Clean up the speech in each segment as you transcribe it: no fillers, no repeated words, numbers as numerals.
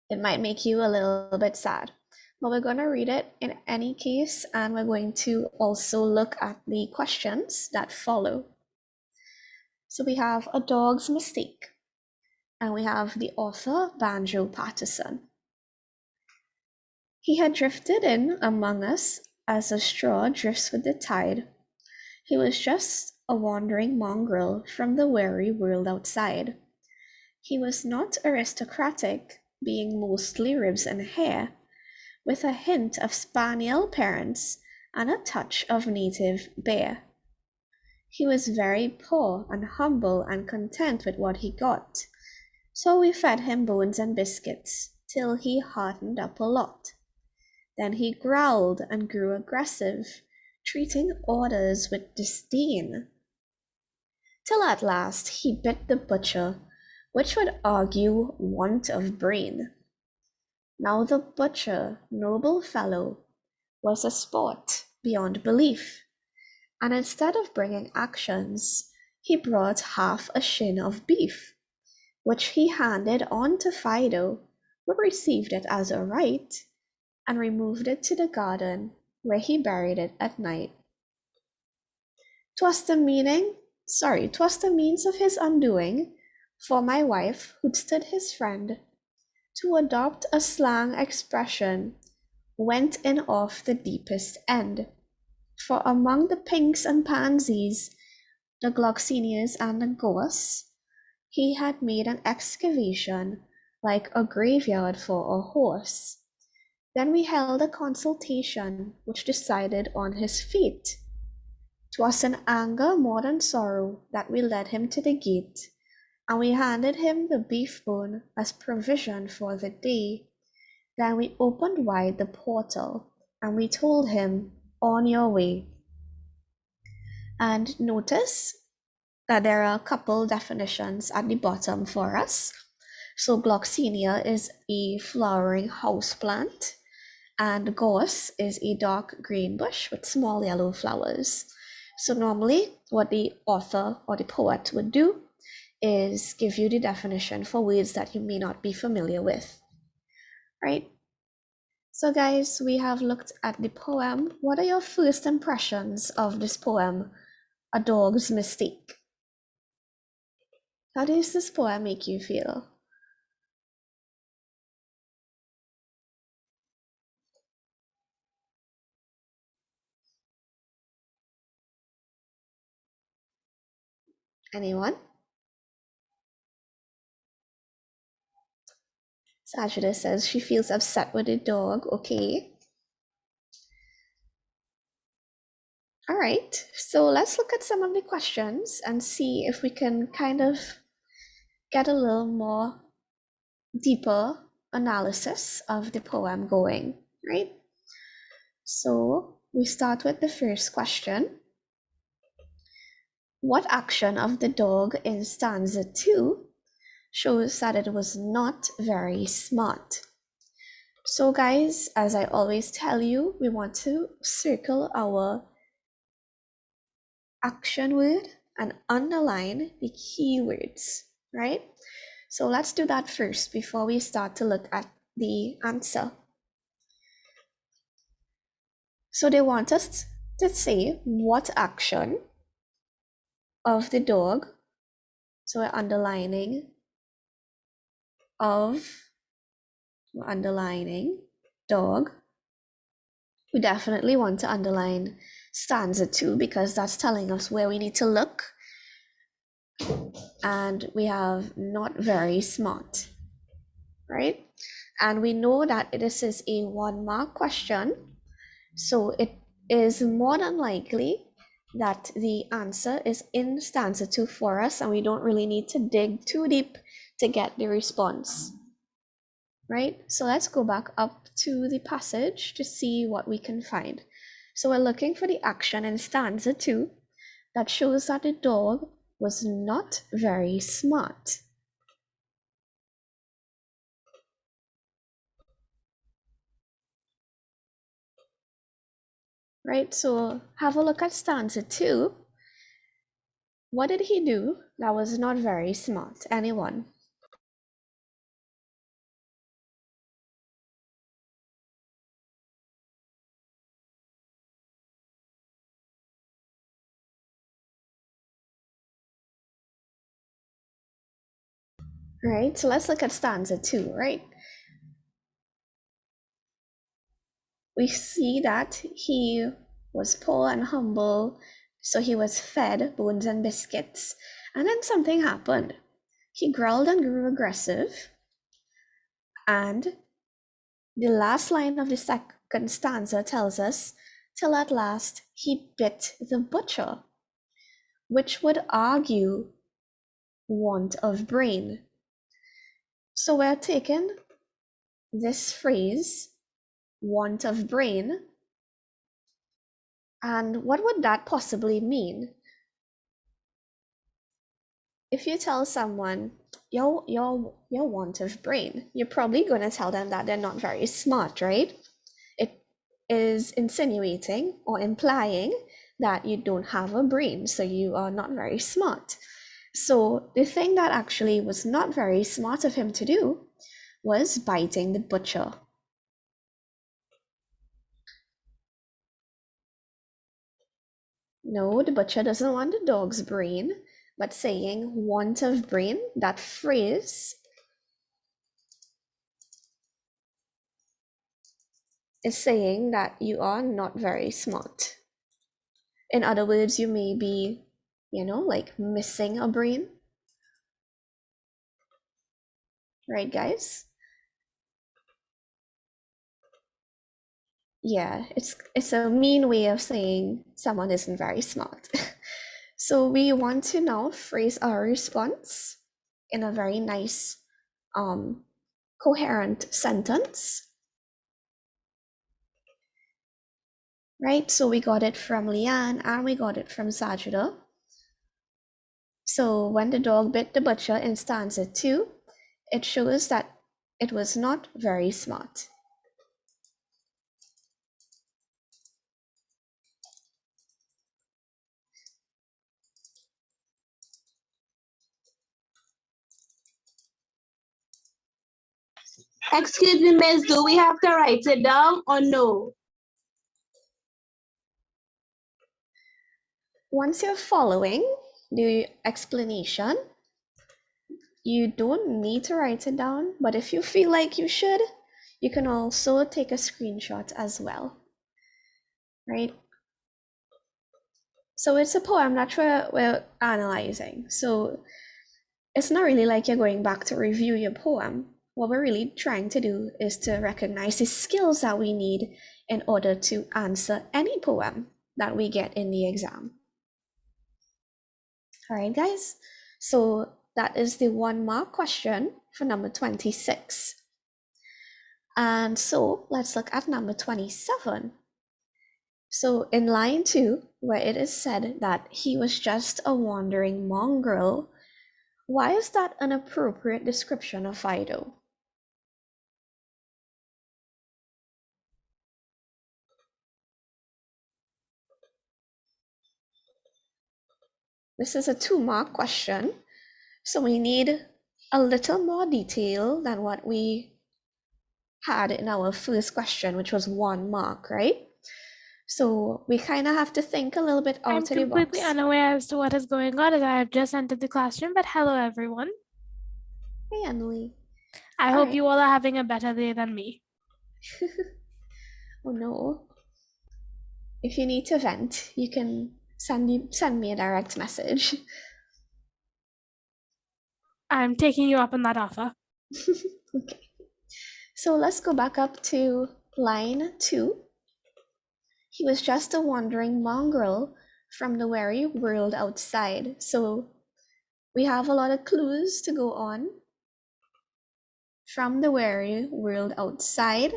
It might make you a little bit sad, but we're going to read it in any case, and we're going to also look at the questions that follow. So we have A Dog's Mistake, and we have the author, Banjo Patterson. He had drifted in among us as a straw drifts with the tide. He was just a wandering mongrel from the weary world outside. He was not aristocratic, being mostly ribs and hair, with a hint of spaniel parents and a touch of native bear. He was very poor and humble and content with what he got, so we fed him bones and biscuits till he heartened up a lot. Then he growled and grew aggressive, treating orders with disdain, till at last he bit the butcher, which would argue want of brain. Now the butcher, noble fellow, was a sport beyond belief, and instead of bringing actions, he brought half a shin of beef, which he handed on to Fido, who received it as a right, and removed it to the garden, where he buried it at night. 'Twas the means of his undoing, for my wife, who'd stood his friend, to adopt a slang expression, went in off the deepest end. For among the pinks and pansies, the gloxinias and the gorse, he had made an excavation like a graveyard for a horse. Then we held a consultation, which decided on his fate. 'Twas in anger more than sorrow that we led him to the gate, and we handed him the beef bone as provision for the day. Then we opened wide the portal, and we told him, on your way. And notice that there are a couple definitions at the bottom for us. So gloxinia is a flowering houseplant, and gorse is a dark green bush with small yellow flowers. So normally what the author or the poet would do is give you the definition for words that you may not be familiar with, right? So guys, we have looked at the poem. What are your first impressions of this poem, A Dog's Mistake? How does this poem make you feel? Anyone? Sajida says she feels upset with the dog. Okay. All right. So let's look at some of the questions and see if we can kind of get a little more deeper analysis of the poem going, right? So we start with the first question. What action of the dog in stanza 2 shows that it was not very smart? So guys, as I always tell you, we want to circle our action word and underline the keywords, right? So let's do that first before we start to look at the answer. So they want us to say what action of the dog, so we're underlining dog. We definitely want to underline stanza 2 because that's telling us where we need to look. And we have not very smart, right? And we know that this is a 1-mark question, so it is more than likely that the answer is in stanza 2 for us, and we don't really need to dig too deep to get the response, right? So let's go back up to the passage to see what we can find. So we're looking for the action in stanza 2 that shows that the dog was not very smart. Right, so have a look at stanza 2. What did he do that was not very smart? Anyone? right? So let's look at stanza 2, right? We see that he was poor and humble, so he was fed bones and biscuits. And then something happened. He growled and grew aggressive. And the last line of the second stanza tells us, till at last he bit the butcher, which would argue want of brain. So we're taking this phrase, want of brain, and what would that possibly mean? If you tell someone your want of brain, you're probably going to tell them that they're not very smart, right? It is insinuating or implying that you don't have a brain, so you are not very smart. So the thing that actually was not very smart of him to do was biting the butcher. No, the butcher doesn't want the dog's brain, but saying want of brain, that phrase is saying that you are not very smart. In other words, you may be, like missing a brain. Right, guys? Yeah, it's a mean way of saying someone isn't very smart. So we want to now phrase our response in a very nice, coherent sentence. Right? So we got it from Leanne and we got it from Sajida. So when the dog bit the butcher in stanza 2, it shows that it was not very smart. Excuse me, miss, do we have to write it down or no? Once you're following the explanation, you don't need to write it down, but if you feel like you should, you can also take a screenshot as well, right? So it's a poem that we're analyzing. So it's not really like you're going back to review your poem. What we're really trying to do is to recognize the skills that we need in order to answer any poem that we get in the exam. All right, guys. So that is the 1 mark question for number 26. And so let's look at number 27. So in line 2, where it is said that he was just a wandering mongrel, why is that an appropriate description of Fido? This is a 2 mark question, so we need a little more detail than what we had in our first question, which was 1 mark, right? So we kind of have to think a little bit out I'm of the box. completely unaware as to what is going on as I have just entered the classroom, but hello everyone. Hey, Emily. I hope you all are having a better day than me. Oh no. If you need to vent, you can send me a direct message. I'm taking you up on that offer. Okay. So let's go back up to line 2. He was just a wandering mongrel from the weary world outside. So we have a lot of clues to go on. From the weary world outside,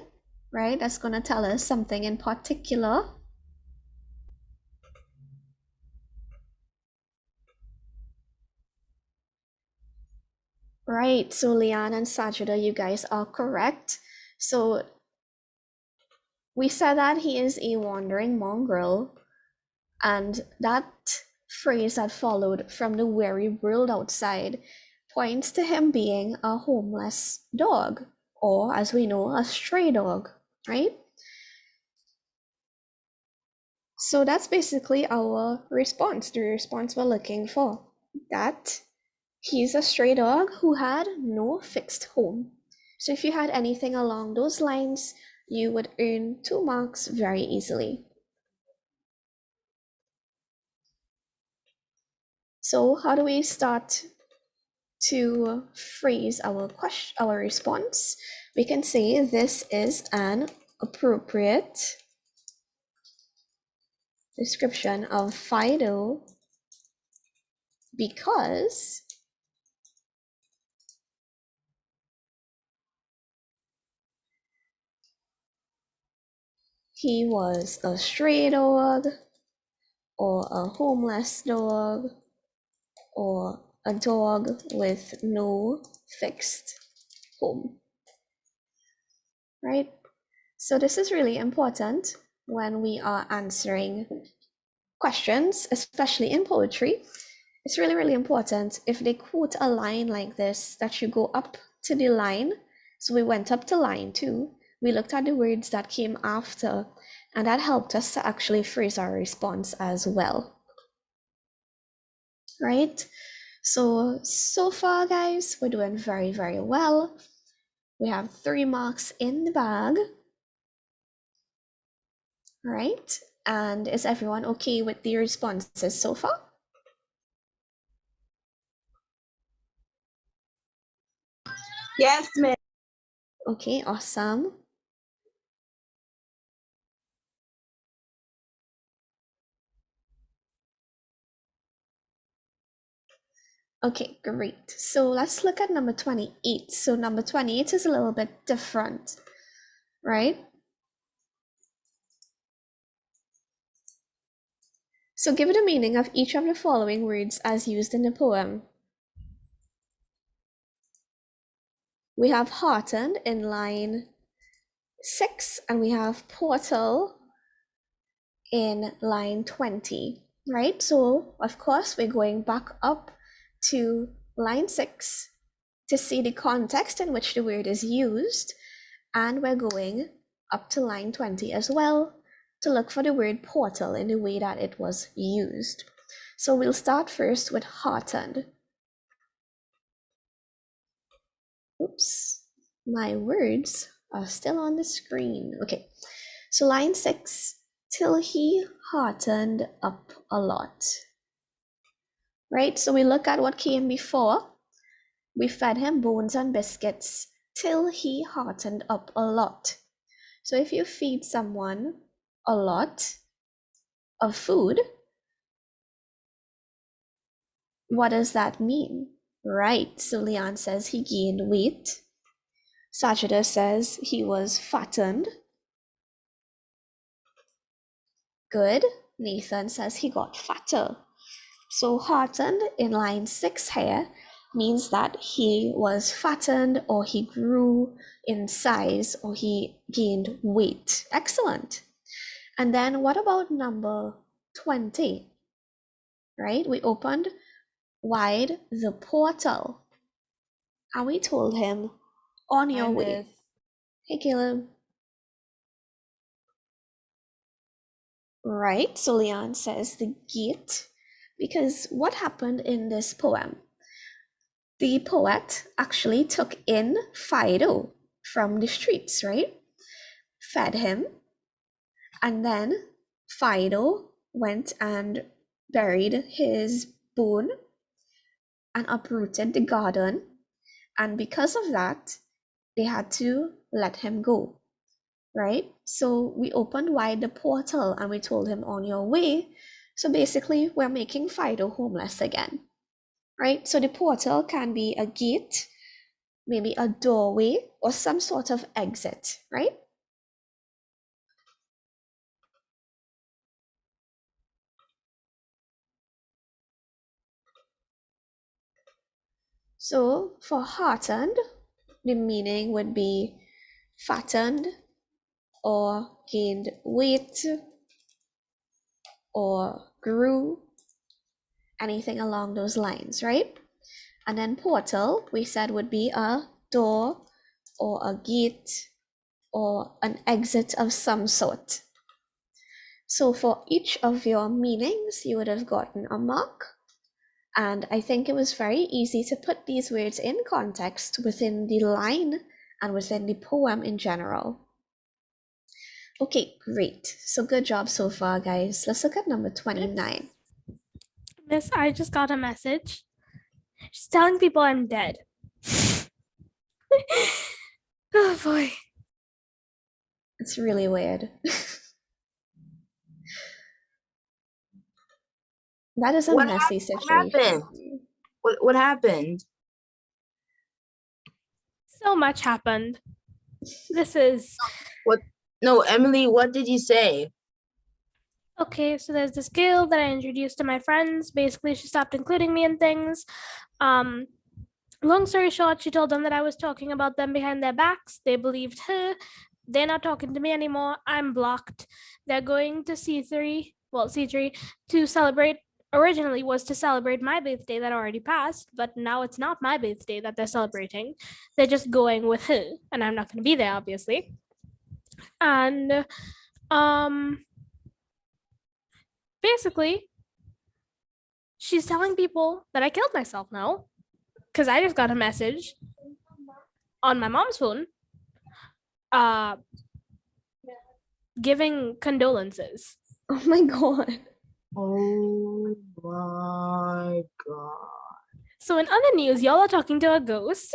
right? That's going to tell us something in particular. Right, so Liana and Sajida, you guys are correct. So we said that he is a wandering mongrel, and that phrase that followed, from the weary world outside, points to him being a homeless dog, or as we know, a stray dog, right? So that's basically our response, the response we're looking for. That He's a stray dog who had no fixed home. So if you had anything along those lines, you would earn 2 marks very easily. So how do we start to phrase our response? We can say this is an appropriate description of Fido because he was a stray dog or a homeless dog or a dog with no fixed home, right? So this is really important when we are answering questions, especially in poetry. It's really, really important if they quote a line like this that you go up to the line. So we went up to line 2, we looked at the words that came after, and that helped us to actually phrase our response as well, right? So far, guys, we're doing very, very well. We have 3 marks in the bag, right? And is everyone okay with the responses so far? Yes, Miss. Okay, awesome. Okay, great. So let's look at number 28. So number 28 is a little bit different, right? So give it a meaning of each of the following words as used in the poem. We have heartened in line 6, and we have portal in line 20, right? So of course we're going back up to line 6 to see the context in which the word is used, and we're going up to line 20 as well to look for the word portal in the way that it was used. So we'll start first with heartened. Oops, my words are still on the screen. Okay, so line 6, till he heartened up a lot. Right, so we look at what came before. We fed him bones and biscuits till he heartened up a lot. So if you feed someone a lot of food, what does that mean? Right, so Leon says he gained weight. Sajida says he was fattened. Good. Nathan says he got fatter. So heartened in line 6 here means that he was fattened, or he grew in size, or he gained weight. Excellent. And then what about number 20? Right? We opened wide the portal and we told him, on your way. Hey, Caleb. Right, so Leon says the gate, because what happened in this poem? The poet actually took in Fido from the streets, right? Fed him, and then Fido went and buried his bone and uprooted the garden, and because of that, they had to let him go. Right? So we opened wide the portal and we told him, on your way. So basically, we're making Fido homeless again, right? So the portal can be a gate, maybe a doorway, or some sort of exit, right? So for heartened, the meaning would be fattened, or gained weight, or grew, anything along those lines, right? And then portal, we said, would be a door or a gate or an exit of some sort. So for each of your meanings, you would have gotten a mark. And I think it was very easy to put these words in context within the line and within the poem in general. Okay, great. So good job so far, guys. Let's look at number 29. Miss, I just got a message. She's telling people I'm dead. Oh boy. It's really weird. That is a messy situation. What happened? What happened? So much happened. This is No, Emily, what did you say? okay. So there's this girl that I introduced to my friends. Basically, she stopped including me in things. Long story short, she told them that I was talking about them behind their backs. They believed her. They're not talking to me anymore. I'm blocked. They're going to C3, to celebrate. Originally was to celebrate my birthday that already passed, but now it's not my birthday that they're celebrating. They're just going with her, and I'm not going to be there, obviously. And basically, she's telling people that I killed myself now, because I just got a message on my mom's phone giving condolences. Oh my god. Oh my god. So in other news, y'all are talking to a ghost.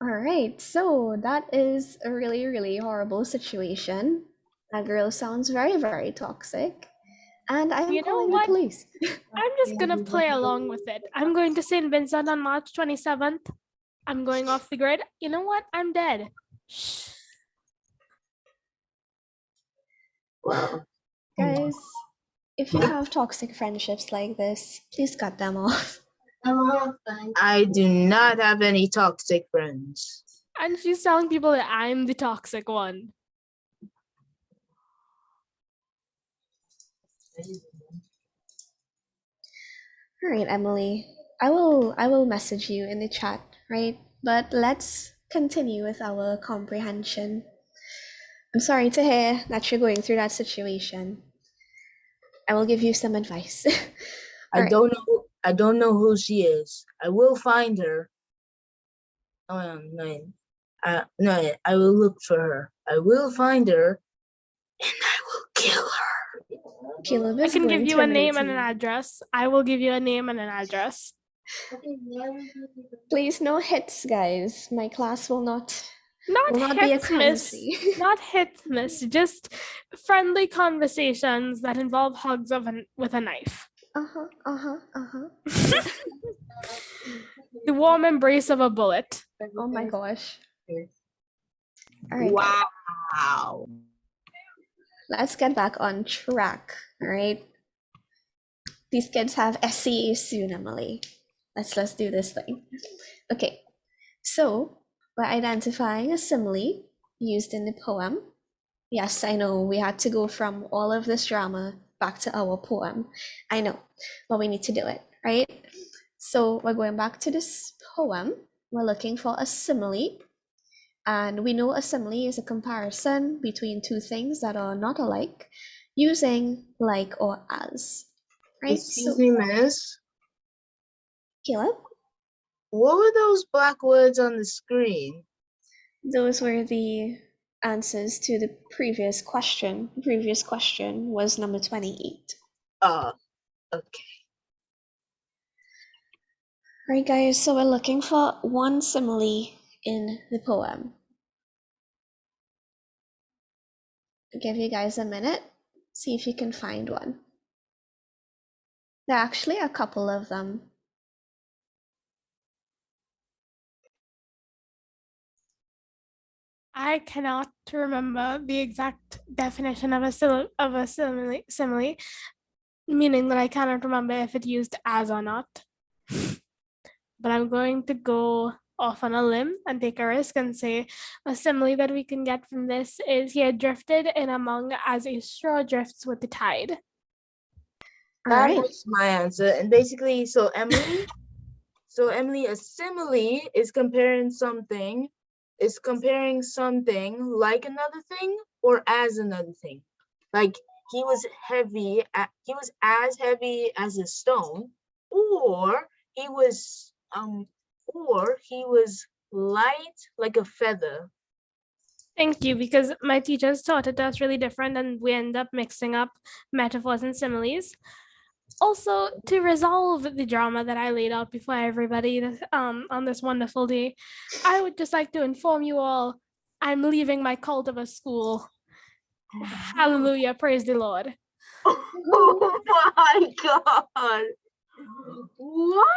All right, so that is a really, really horrible situation. That girl sounds very, very toxic. And I'm You know calling the what? police. I'm just gonna play along with it. I'm going to St. Vincent on March 27th. I'm going off the grid. You know what? I'm dead. Shh. Wow. Guys, if you have toxic friendships like this, please cut them off. I do not have any toxic friends. And she's telling people that I'm the toxic one. All right, Emily. I will message you in the chat, right? But let's continue with our comprehension. I'm sorry to hear that you're going through that situation. I will give you some advice. I Alright. don't know who she is. I will find her. No, I will look for her. I will find her, and I will kill her. Caleb I is can give going you to a name relate and an to you. address. I will give you a name and an address. Please, no hits, guys. My class will not Not be a hits, miss. clemency. Not hits, miss. Just friendly conversations that involve hugs with a knife. The warm embrace of a bullet. Oh my gosh. All right, guys. Wow. Let's get back on track. All right. These kids have SCA soon, Emily. Let's do this thing. Okay. So we're identifying a simile used in the poem. Yes, I know we had to go from all of this drama back to our poem. I know, but we need to do it, right? So we're going back to this poem. We're looking for a simile. And we know a simile is a comparison between two things that are not alike using like or as, right? Excuse me, miss. Caleb? What were those black words on the screen? Those were the answers to the previous question. The previous question was number 28. Okay. Right, guys, so we're looking for one simile in the poem. I'll give you guys a minute, see if you can find one. There are actually a couple of them. I cannot remember the exact definition of a simile, meaning that I cannot remember if it used as or not. But I'm going to go off on a limb and take a risk and say a simile that we can get from this is he had drifted in among as a straw drifts with the tide. That was my answer. And basically, so Emily, a simile is comparing something like another thing or as another thing. Like he was as heavy as a stone, or he was light like a feather. Thank you, because my teachers taught it us really different and we end up mixing up metaphors and similes. Also, to resolve the drama that I laid out before everybody on this wonderful day, I would just like to inform you all I'm leaving my cult of a school. Hallelujah, praise the Lord. Oh my God. What?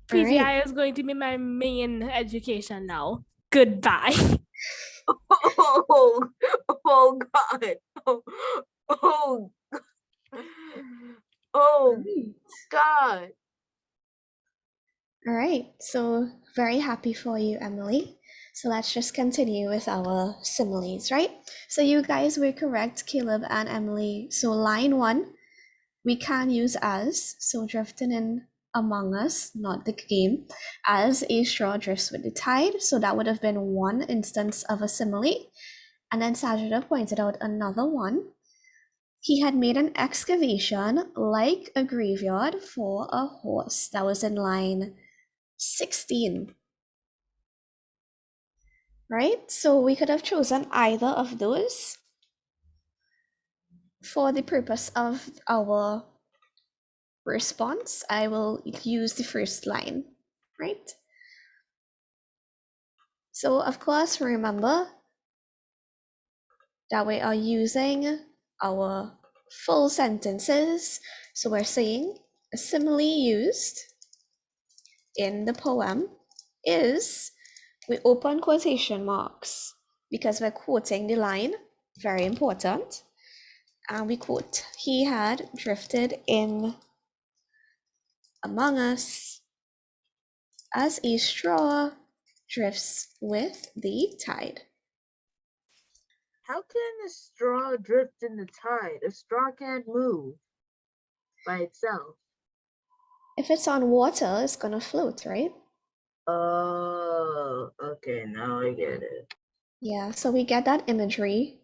PTI is going to be my main education now. Goodbye. Oh, oh God. Oh, oh, oh God. All right, so very happy for you, Emily. So let's just continue with our similes, right? So you guys were correct, Caleb and Emily. So line 1, we can use as, so drifting in among us, not the game, as a straw drifts with the tide. So that would have been one instance of a simile. And then Sajida pointed out another one. He had made an excavation like a graveyard for a horse. That was in line 16. Right? So we could have chosen either of those for the purpose of our response. I will use the first line, right? So of course, remember that we are using our full sentences. So we're saying a simile used in the poem is, we open quotation marks because we're quoting the line, very important. And we quote, he had drifted in among us as a straw drifts with the tide. How can a straw drift in the tide? A straw can't move by itself. If it's on water, it's gonna float, right? Oh, okay, now I get it. Yeah, so we get that imagery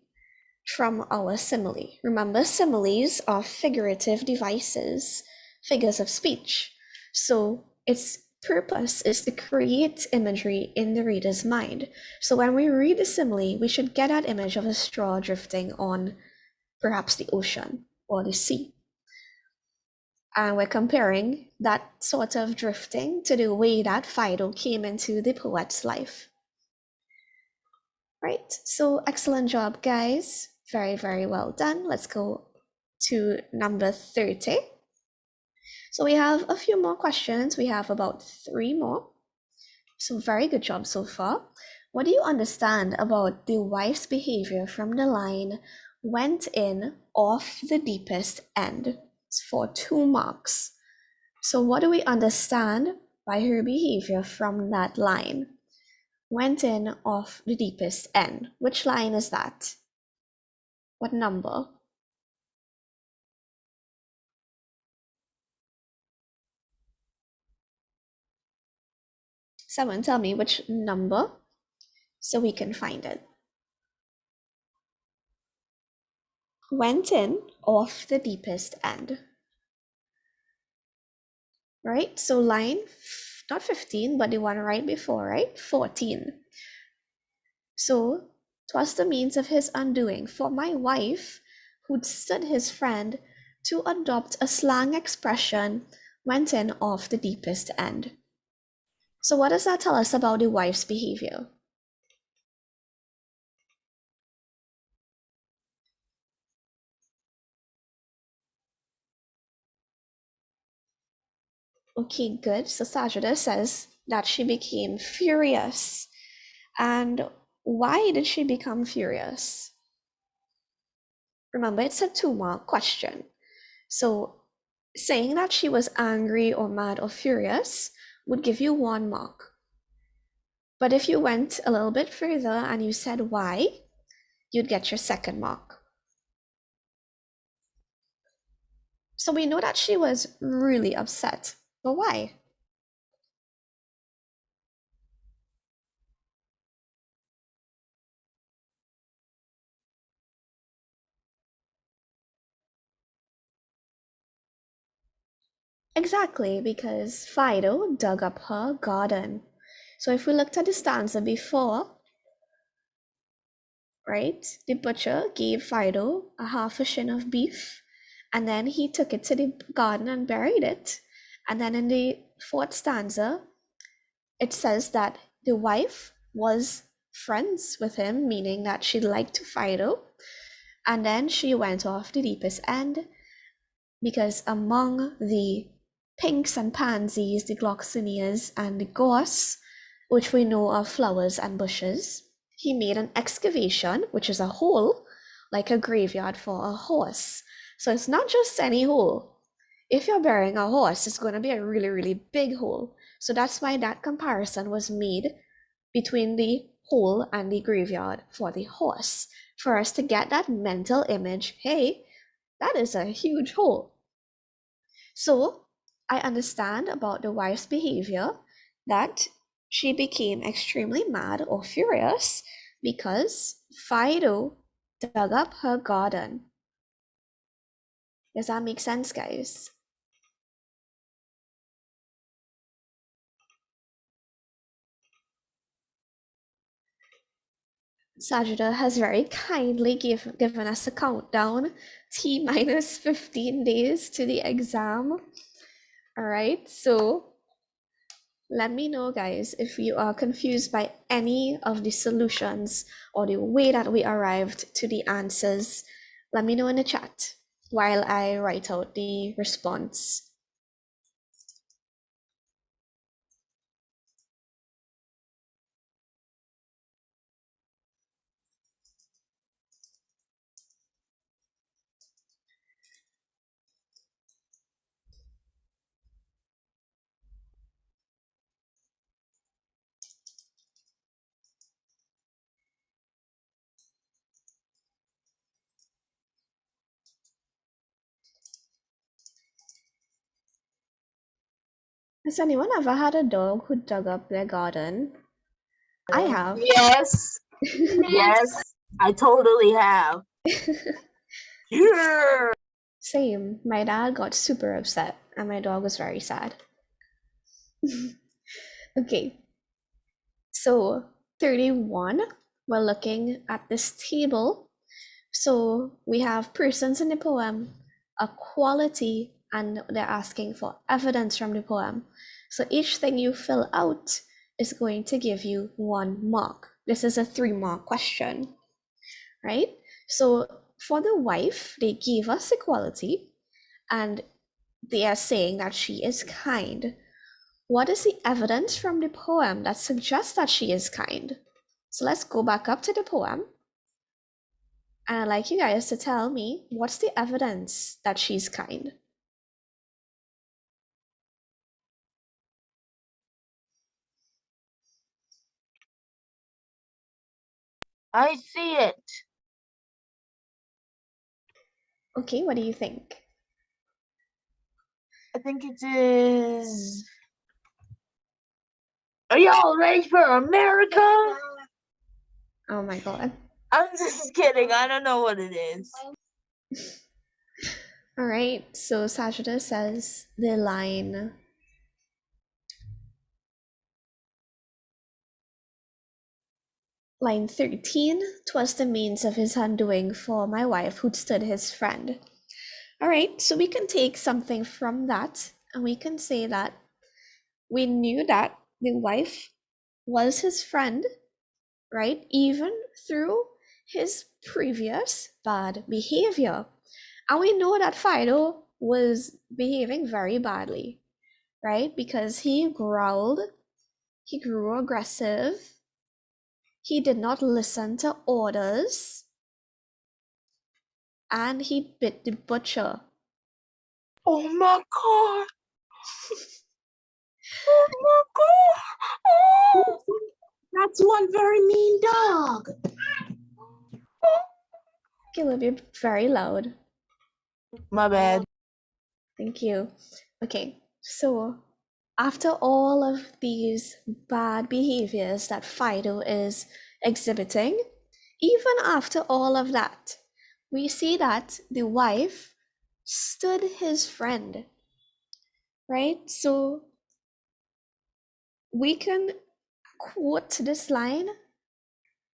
from our simile. Remember, similes are figurative devices, figures of speech. So its purpose is to create imagery in the reader's mind. So when we read a simile, we should get that image of a straw drifting on perhaps the ocean or the sea. And we're comparing that sort of drifting to the way that Fido came into the poet's life. Right, so excellent job, guys. Very, very well done. Let's go to number 30. So we have a few more questions. We have about 3 more. So very good job so far. What do you understand about the wife's behavior from the line, went in off the deepest end? It's for 2 marks. So what do we understand by her behavior from that line? Went in off the deepest end. Which line is that? What number? 7, tell me which number so we can find it. Went in off the deepest end. Right? So line, not 15, but the one right before, right? 14. So, 'twas the means of his undoing for my wife, who'd stood his friend, to adopt a slang expression, went in off the deepest end. So what does that tell us about the wife's behavior? Okay, good. So Sajida says that she became furious. And why did she become furious? Remember, it's a 2-mark question. So saying that she was angry or mad or furious would give you 1 mark. But if you went a little bit further and you said why, you'd get your 2nd mark. So we know that she was really upset, but why? Exactly, because Fido dug up her garden. So if we looked at the stanza before, right, the butcher gave Fido a half a shin of beef, and then he took it to the garden and buried it. And then in the fourth stanza, it says that the wife was friends with him, meaning that she liked Fido, and then she went off the deepest end because among the pinks and pansies, the gloxinias, and the gorse, which we know are flowers and bushes, he made an excavation, which is a hole, like a graveyard for a horse. So it's not just any hole. If you're burying a horse, it's going to be a really, really big hole. So that's why that comparison was made between the hole and the graveyard for the horse, for us to get that mental image. Hey, that is a huge hole. So I understand about the wife's behavior, that she became extremely mad or furious because Fido dug up her garden. Does that make sense, guys? Sajida has very kindly given us a countdown, T minus 15 days to the exam. All right, so let me know, guys, if you are confused by any of the solutions or the way that we arrived to the answers. Let me know in the chat while I write out the response. Has anyone ever had a dog who dug up their garden? I have. Yes. Yes, I totally have. Yeah. Same. My dad got super upset and my dog was very sad. Okay, so 31, we're looking at this table. So we have persons in the poem, a quality, and they're asking for evidence from the poem. So each thing you fill out is going to give you 1 mark. This is a 3-mark question, right? So for the wife, they gave us equality and they are saying that she is kind. What is the evidence from the poem that suggests that she is kind? So let's go back up to the poem. And I'd like you guys to tell me, what's the evidence that she's kind? I see it. Okay, what do you think? I think it is. Are y'all ready for America? Oh my god. I'm just kidding. I don't know what it is. All right, so Sajida says the line, line 13, "'Twas the means of his undoing for my wife who'd stood his friend." All right, so we can take something from that and we can say that we knew that the wife was his friend, right? Even through his previous bad behavior. And we know that Fido was behaving very badly, right? Because he growled, he grew aggressive, he did not listen to orders, and he bit the butcher. Oh my god. Oh my god. Oh. That's one very mean dog. Okay, Olivia, very loud. My bad. Thank you. Okay, so after all of these bad behaviors that Fido is exhibiting, even after all of that, we see that the wife stood his friend, right? So we can quote this line,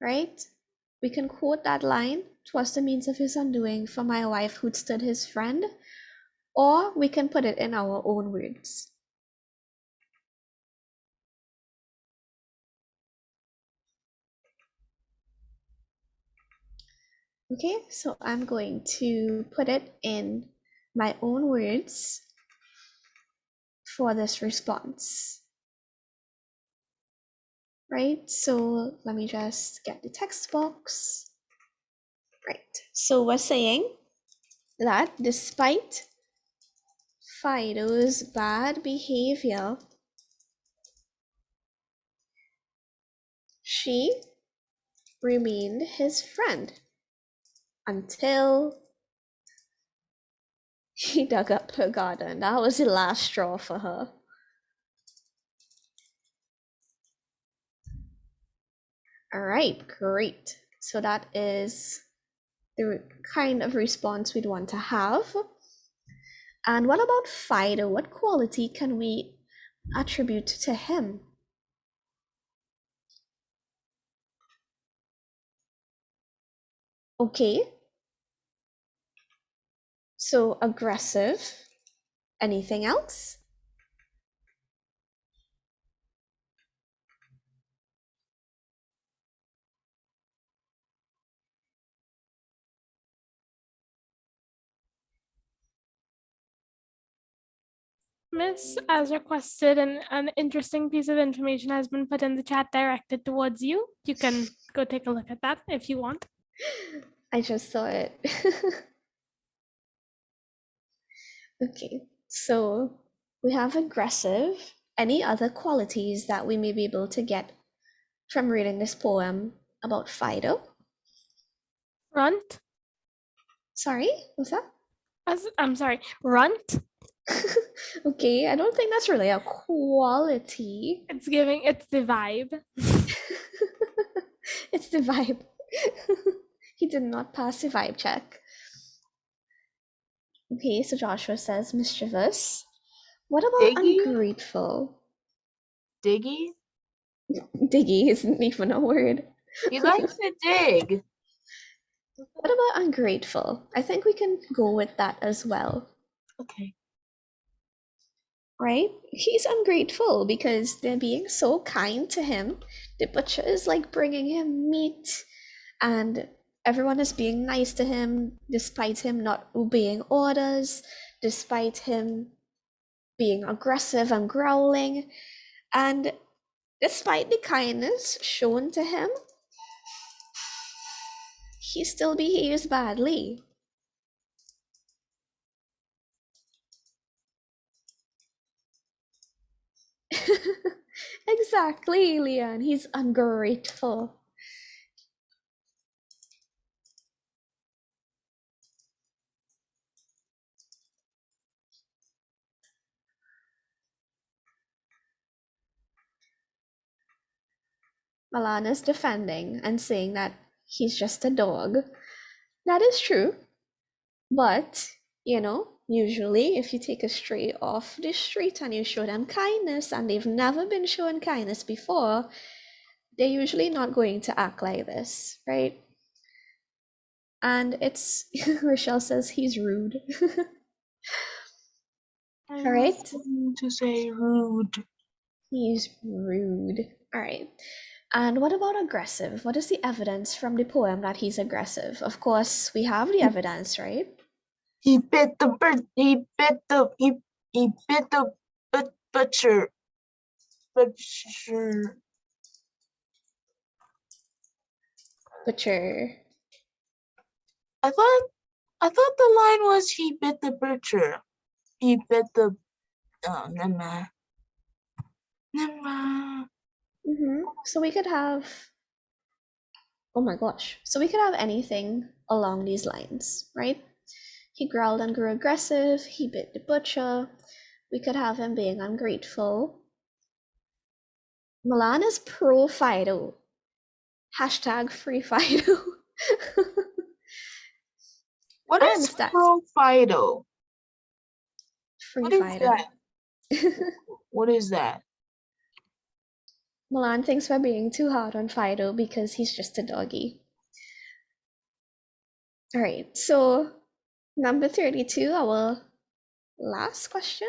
right? We can quote that line, "'Twas the means of his undoing for my wife who'd stood his friend," or we can put it in our own words. Okay, so I'm going to put it in my own words for this response. Right, so let me just get the text box. Right, so we're saying that despite Fido's bad behavior, she remained his friend until he dug up her garden. That was the last straw for her. All right, great. So that is the kind of response we'd want to have. And what about Fido? What quality can we attribute to him? Okay. So aggressive. Anything else? Miss, as requested, an interesting piece of information has been put in the chat directed towards you. You can go take a look at that if you want. I just saw it. Okay, so we have aggressive. Any other qualities that we may be able to get from reading this poem about Fido? Runt? Sorry, what's that? I'm sorry, runt? Okay, I don't think that's really a quality. It's the vibe. It's the vibe. He did not pass the vibe check. Okay, so Joshua says mischievous. What about Diggy? ungrateful? Diggy? Diggy isn't even a word. He likes to dig. What about ungrateful? I think we can go with that as well. Okay. Right? He's ungrateful because they're being so kind to him. The butcher is like bringing him meat, and everyone is being nice to him despite him not obeying orders, despite him being aggressive and growling. And despite the kindness shown to him, he still behaves badly. Exactly, Leon. He's ungrateful. Malana's defending and saying that he's just a dog. That is true. But, usually if you take a stray off the street and you show them kindness and they've never been shown kindness before, they're usually not going to act like this, right? And it's, Rochelle says he's rude. All right. To say rude. He's rude. All right. And what about aggressive? What is the evidence from the poem that he's aggressive? Of course, we have the evidence, right? He bit the bird. He bit the butcher. Butcher. Butcher. I thought the line was he bit the butcher. He bit the. Oh, never mind. Never mind. So we could have. Oh my gosh. So we could have anything along these lines, right? He growled and grew aggressive. He bit the butcher. We could have him being ungrateful. Milan is pro Fido. Hashtag free Fido. What is pro Fido? Free What is Fido. that? What is that? Milan thinks we're being too hard on Fido because he's just a doggy. All right, so number 32, our last question.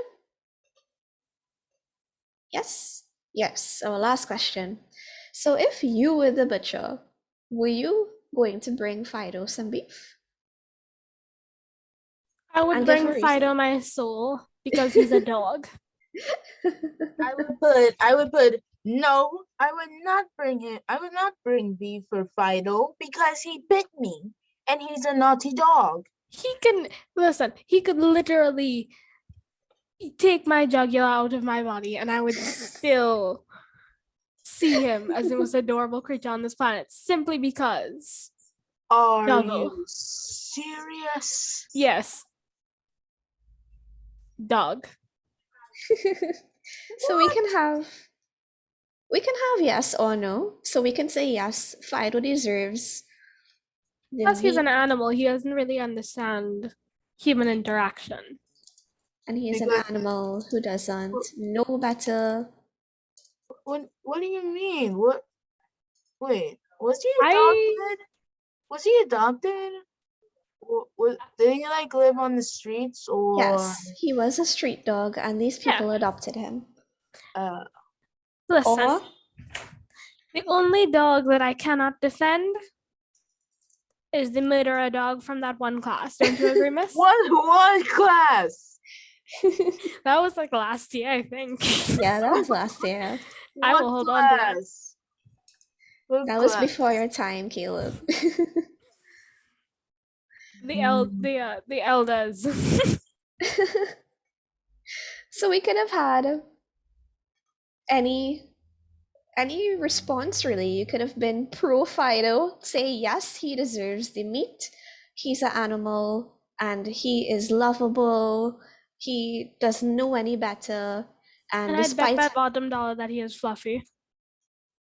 Yes, our last question. So if you were the butcher, were you going to bring Fido some beef? I would And give bring a reason. Fido my soul because he's a dog. I would put no, I would not bring it. I would not bring beef for Fido because he bit me and he's a naughty dog. He could literally take my jugular out of my body and I would still see him as the most adorable creature on this planet simply because. Are Doggo. you serious? Yes. Dog. So we can have yes or no. So we can say yes, Fido deserves the Plus, he's an meat, animal. He doesn't really understand human interaction. and he's an Because animal who doesn't know better. what do you mean? What? Wait, was he I adopted? Was he adopted? Did he like live on the streets or? Yes, he was a street dog, and these people adopted him. Listen. Or The only dog that I cannot defend is the murderer dog from that one class. Don't you agree, miss? One class. That was like last year, I think. yeah, that was last year. I will hold on to that. That was before your time, Caleb. The elders. So we could have had any response really. You could have been pro Fido, say yes, he deserves the meat. He's an animal and he is lovable. He doesn't know any better. And I'd bet despite my bottom dollar that he is fluffy.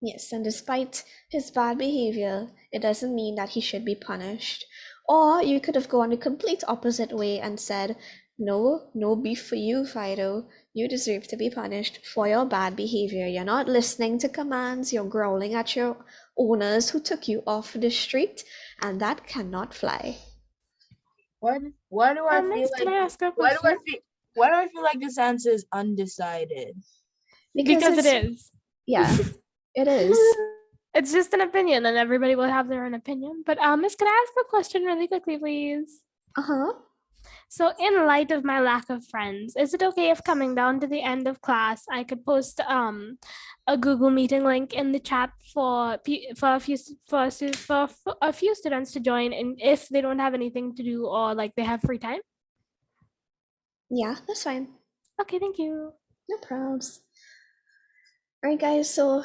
yes, and despite his bad behavior, it doesn't mean that he should be punished. Or you could have gone the complete opposite way and said, no beef for you, Fido. You deserve to be punished for your bad behavior. You're not listening to commands, you're growling at your owners who took you off the street, and that cannot fly. Why do I feel Can I like ask a question? why do I feel like this answer is undecided? Because it is. Yeah, it is. It's just an opinion, and everybody will have their own opinion. But Miss, can I ask a question really quickly, please? Uh-huh. So, in light of my lack of friends, is it okay if coming down to the end of class, I could post a Google Meeting link in the chat for a few students to join, and if they don't have anything to do or like they have free time? Yeah, that's fine. Okay, thank you. No problems. All right, guys, so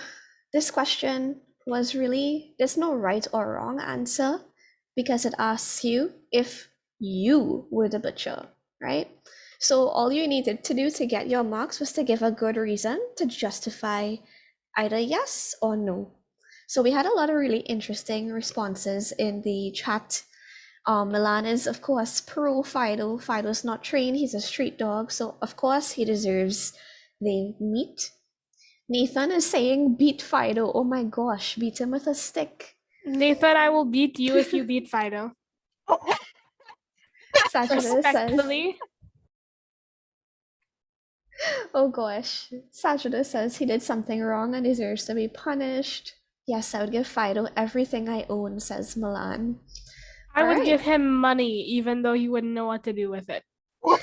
this question was really, there's no right or wrong answer because it asks you if you were the butcher, right? So all you needed to do to get your marks was to give a good reason to justify either yes or no. So we had a lot of really interesting responses in the chat. Milan is, of course, pro Fido. Fido's not trained, he's a street dog, so of course he deserves the meat. Nathan is saying beat Fido. Oh my gosh, beat him with a stick. Nathan, I will beat you if you beat Fido. Saturday says, Respectfully. oh gosh. Saturday says he did something wrong and deserves to be punished. Yes, I would give Fido everything I own, says Milan. I would give him money even though he wouldn't know what to do with it. What?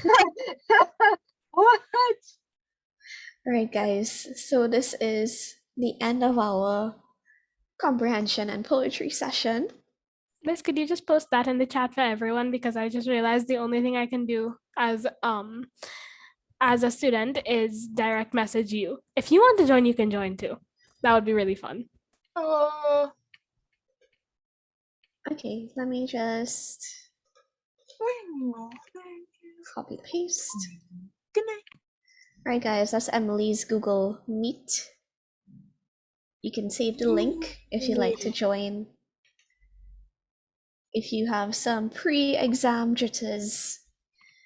All right, guys. So this is the end of our comprehension and poetry session. Miss, could you just post that in the chat for everyone? Because I just realized the only thing I can do as a student is direct message you. If you want to join, you can join too. That would be really fun. Okay, let me just copy paste. Good night. All right, guys, that's Emily's Google Meet. You can save the link if you'd like to join. If you have some pre-exam jitters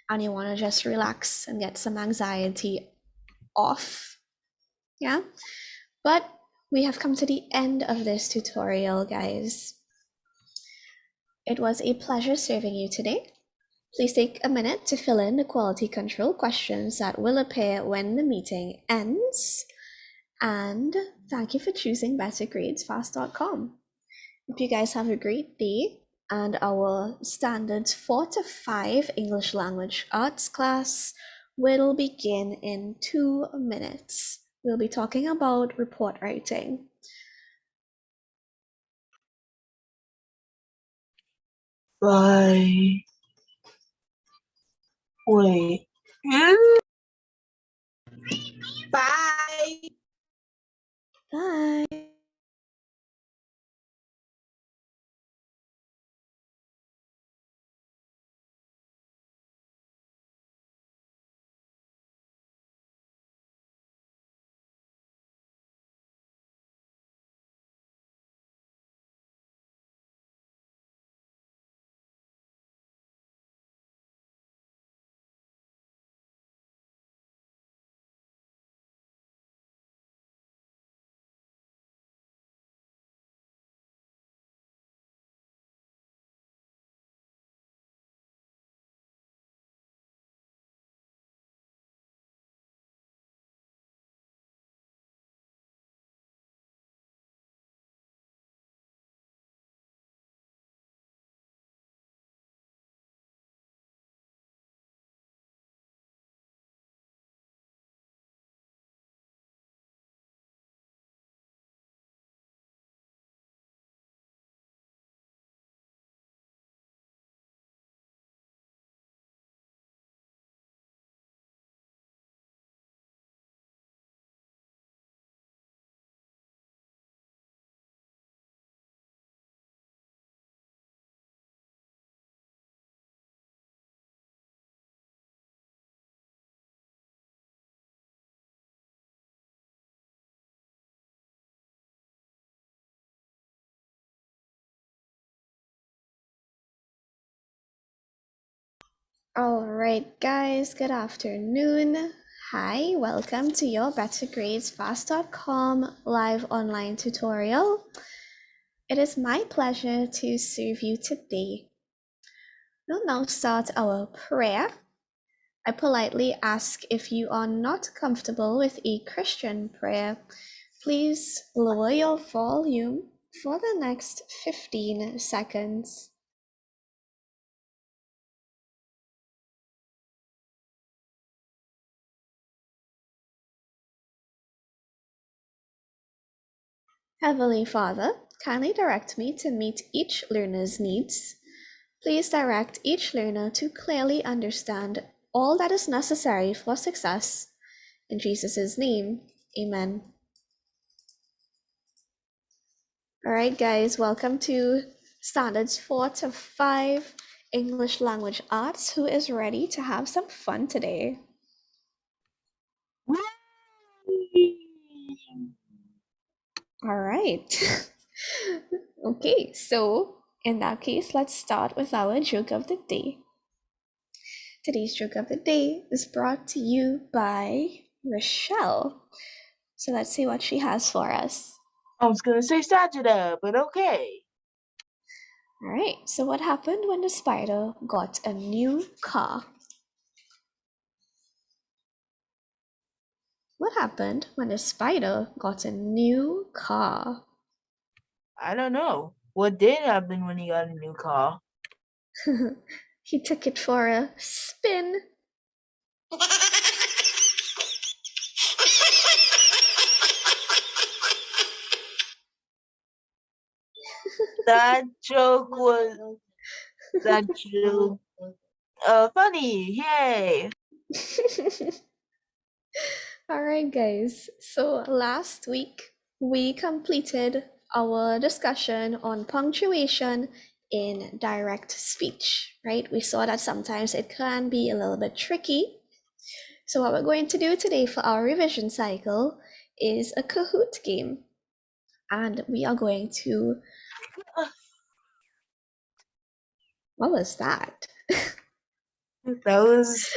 and you want to just relax and get some anxiety off. Yeah, but we have come to the end of this tutorial, guys. It was a pleasure serving you today. Please take a minute to fill in the quality control questions that will appear when the meeting ends. And thank you for choosing BetterGradesFast.com. Hope you guys have a great day, and our standards 4 to 5 English language arts class will begin in 2 minutes. We'll be talking about report writing. Bye. Wait. Bye. Bye. Alright guys, good afternoon. Hi, welcome to your BetterGradesFast.com live online tutorial. It is my pleasure to serve you today. We'll now start our prayer. I politely ask if you are not comfortable with a Christian prayer, please lower your volume for the next 15 seconds. Heavenly Father, kindly direct me to meet each learner's needs. Please direct each learner to clearly understand all that is necessary for success. In Jesus' name, amen. All right, guys, welcome to Standards 4 to 5 English Language Arts. Who is ready to have some fun today? All right. Okay, so in that case, let's start with our joke of the day. Today's joke of the day is brought to you by Rochelle. So let's see what she has for us. I was gonna say Sajida, but okay. All right, so what happened when the spider got a new car? What happened when the spider got a new car? I don't know. What did happen when he got a new car? He took it for a spin. That joke was funny. Yay. All right, guys. So last week we completed our discussion on punctuation in direct speech, right? We saw that sometimes it can be a little bit tricky. So what we're going to do today for our revision cycle is a Kahoot game. And we are going to... What was that? That was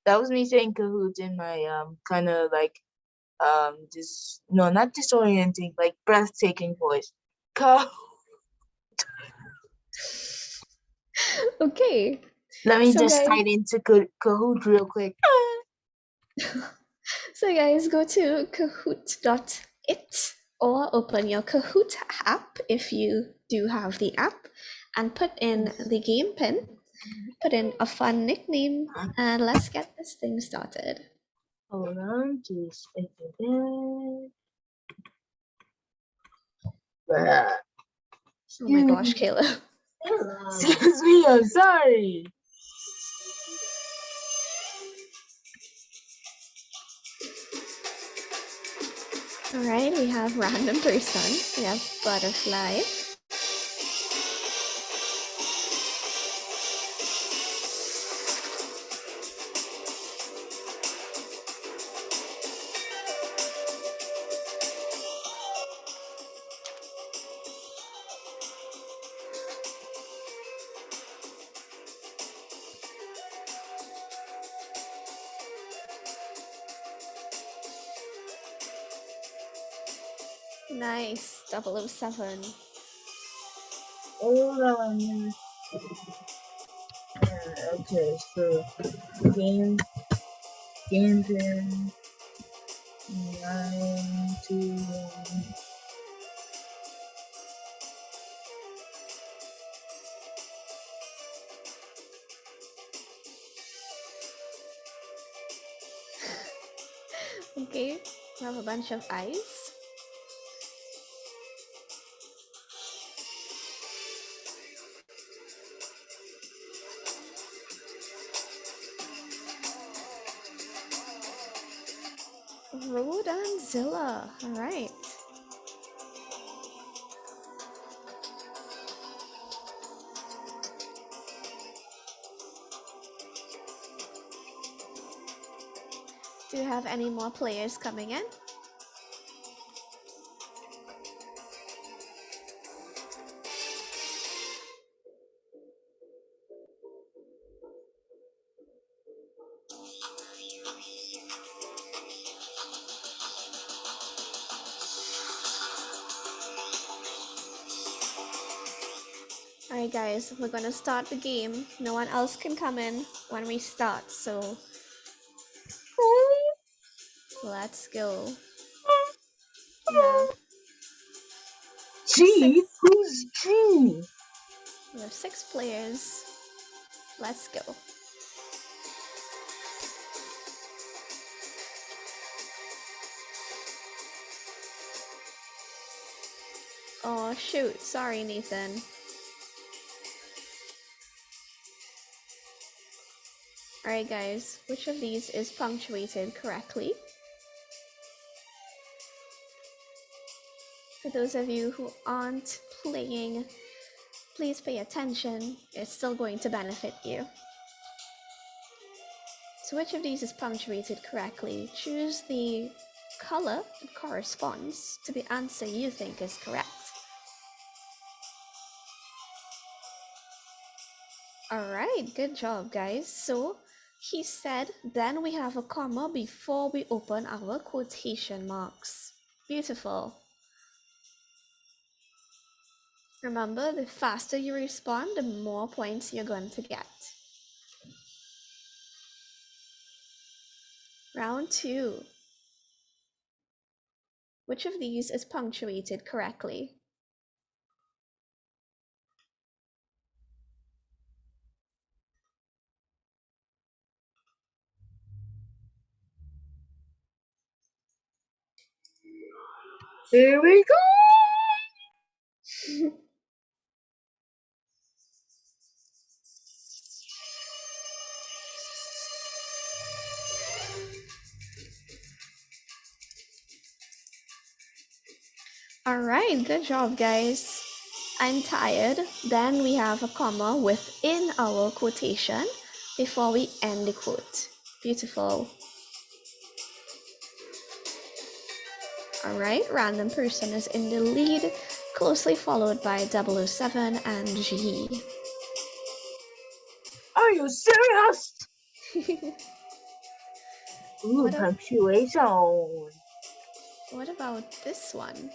That was me saying cahoots in my kind of like not disorienting, like breathtaking voice. Okay. Let me So just guys, slide into Kahoot real quick. so guys, go to kahoot.it or open your Kahoot app if you do have the app and put in the game pin, put in a fun nickname, and let's get this thing started. Hold on, just a second. Oh my gosh, Caleb. Excuse me, I'm sorry. Alright, we have random person, we have butterfly, nice, 007. Hold on. Okay, so game pin 921. Okay, we have a bunch of eyes. Road and Zilla, alright. Do you have any more players coming in? Alright guys, we're gonna start the game. No one else can come in when we start, so let's go. G? Who's G? We have 6 players. Let's go. Oh shoot, sorry Nathan. Alright guys, which of these is punctuated correctly? For those of you who aren't playing, please pay attention. It's still going to benefit you. So which of these is punctuated correctly? Choose the color that corresponds to the answer you think is correct. Alright, good job guys. So he said then we have a comma before we open our quotation marks. Beautiful. Remember, the faster you respond, the more points you're going to get. Round 2. Which of these is punctuated correctly? Here we go. Alright, good job guys. I'm tired. Then we have a comma within our quotation before we end the quote. Beautiful. Alright, random person is in the lead, closely followed by 007 and G. Are you serious? Ooh, What a- punctuation. What about this one?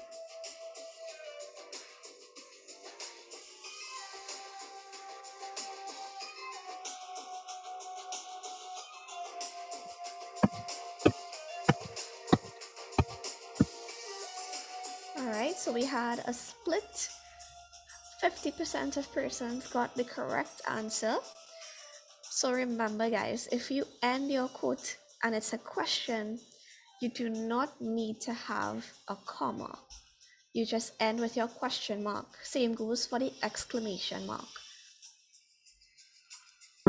All right, so we had a split. 50% of persons got the correct answer. So remember, guys, if you end your quote and it's a question, you do not need to have a comma. You just end with your question mark. Same goes for the exclamation mark.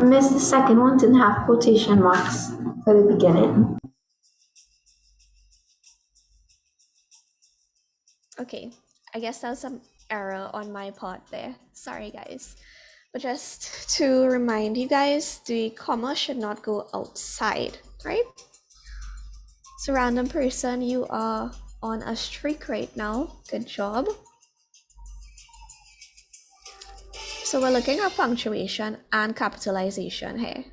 Miss, the second one didn't have quotation marks for the beginning. Okay, I guess that was an error on my part there. Sorry, guys. But just to remind you guys, the comma should not go outside, right? So random person, you are on a streak right now. Good job. So we're looking at punctuation and capitalization here.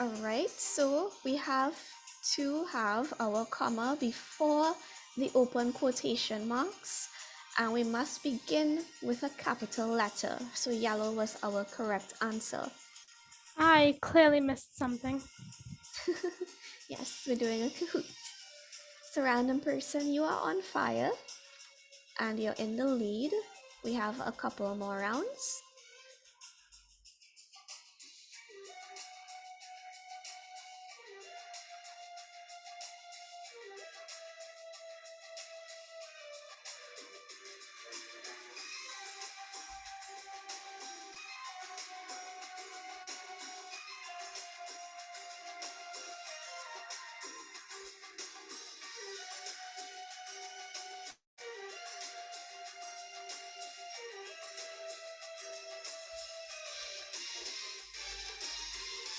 All right, so we have to have our comma before the open quotation marks, and we must begin with a capital letter. So yellow was our correct answer. I clearly missed something. Yes, we're doing a Kahoot. So random person, you are on fire, and you're in the lead. We have a couple more rounds.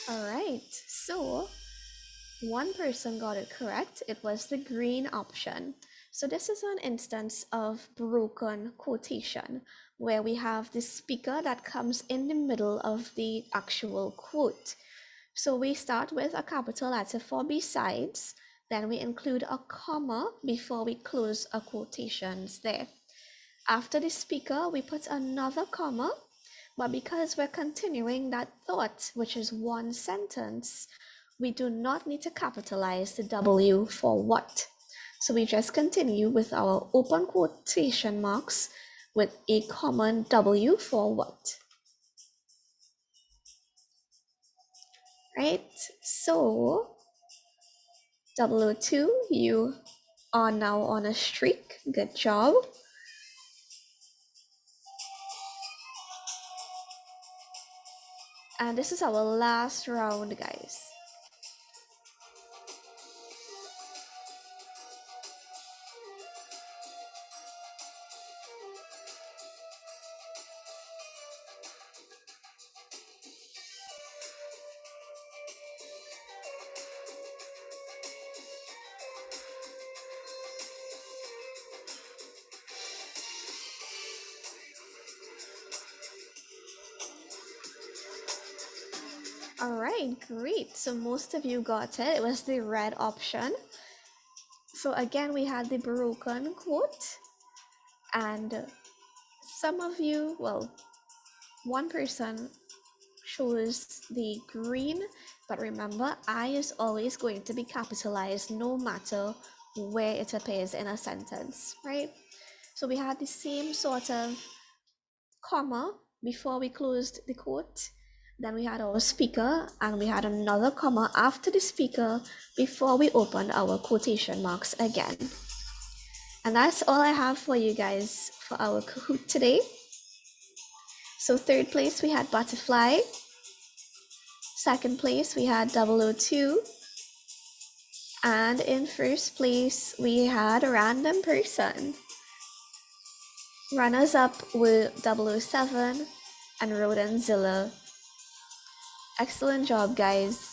All right, so one person got it correct. It was the green option. So this is an instance of broken quotation where we have the speaker that comes in the middle of the actual quote. So we start with a capital letter for besides, then we include a comma before we close our quotations there. After the speaker, we put another comma, but because we're continuing that thought, which is one sentence, we do not need to capitalize the W for what. So we just continue with our open quotation marks with a common W for what. Right? So, 002, you are now on a streak. Good job. And this is our last round, guys. All right, great. So most of you got it. It was the red option. So again, we had the broken quote. And some of you, well, one person chose the green, but remember, I is always going to be capitalized no matter where it appears in a sentence, right? So we had the same sort of comma before we closed the quote. Then we had our speaker, and we had another comma after the speaker before we opened our quotation marks again. And that's all I have for you guys for our Kahoot today. So third place, we had butterfly. Second place, we had 002. And in first place, we had a random person. Runners up were 007 and Rodanzilla. Excellent job, guys.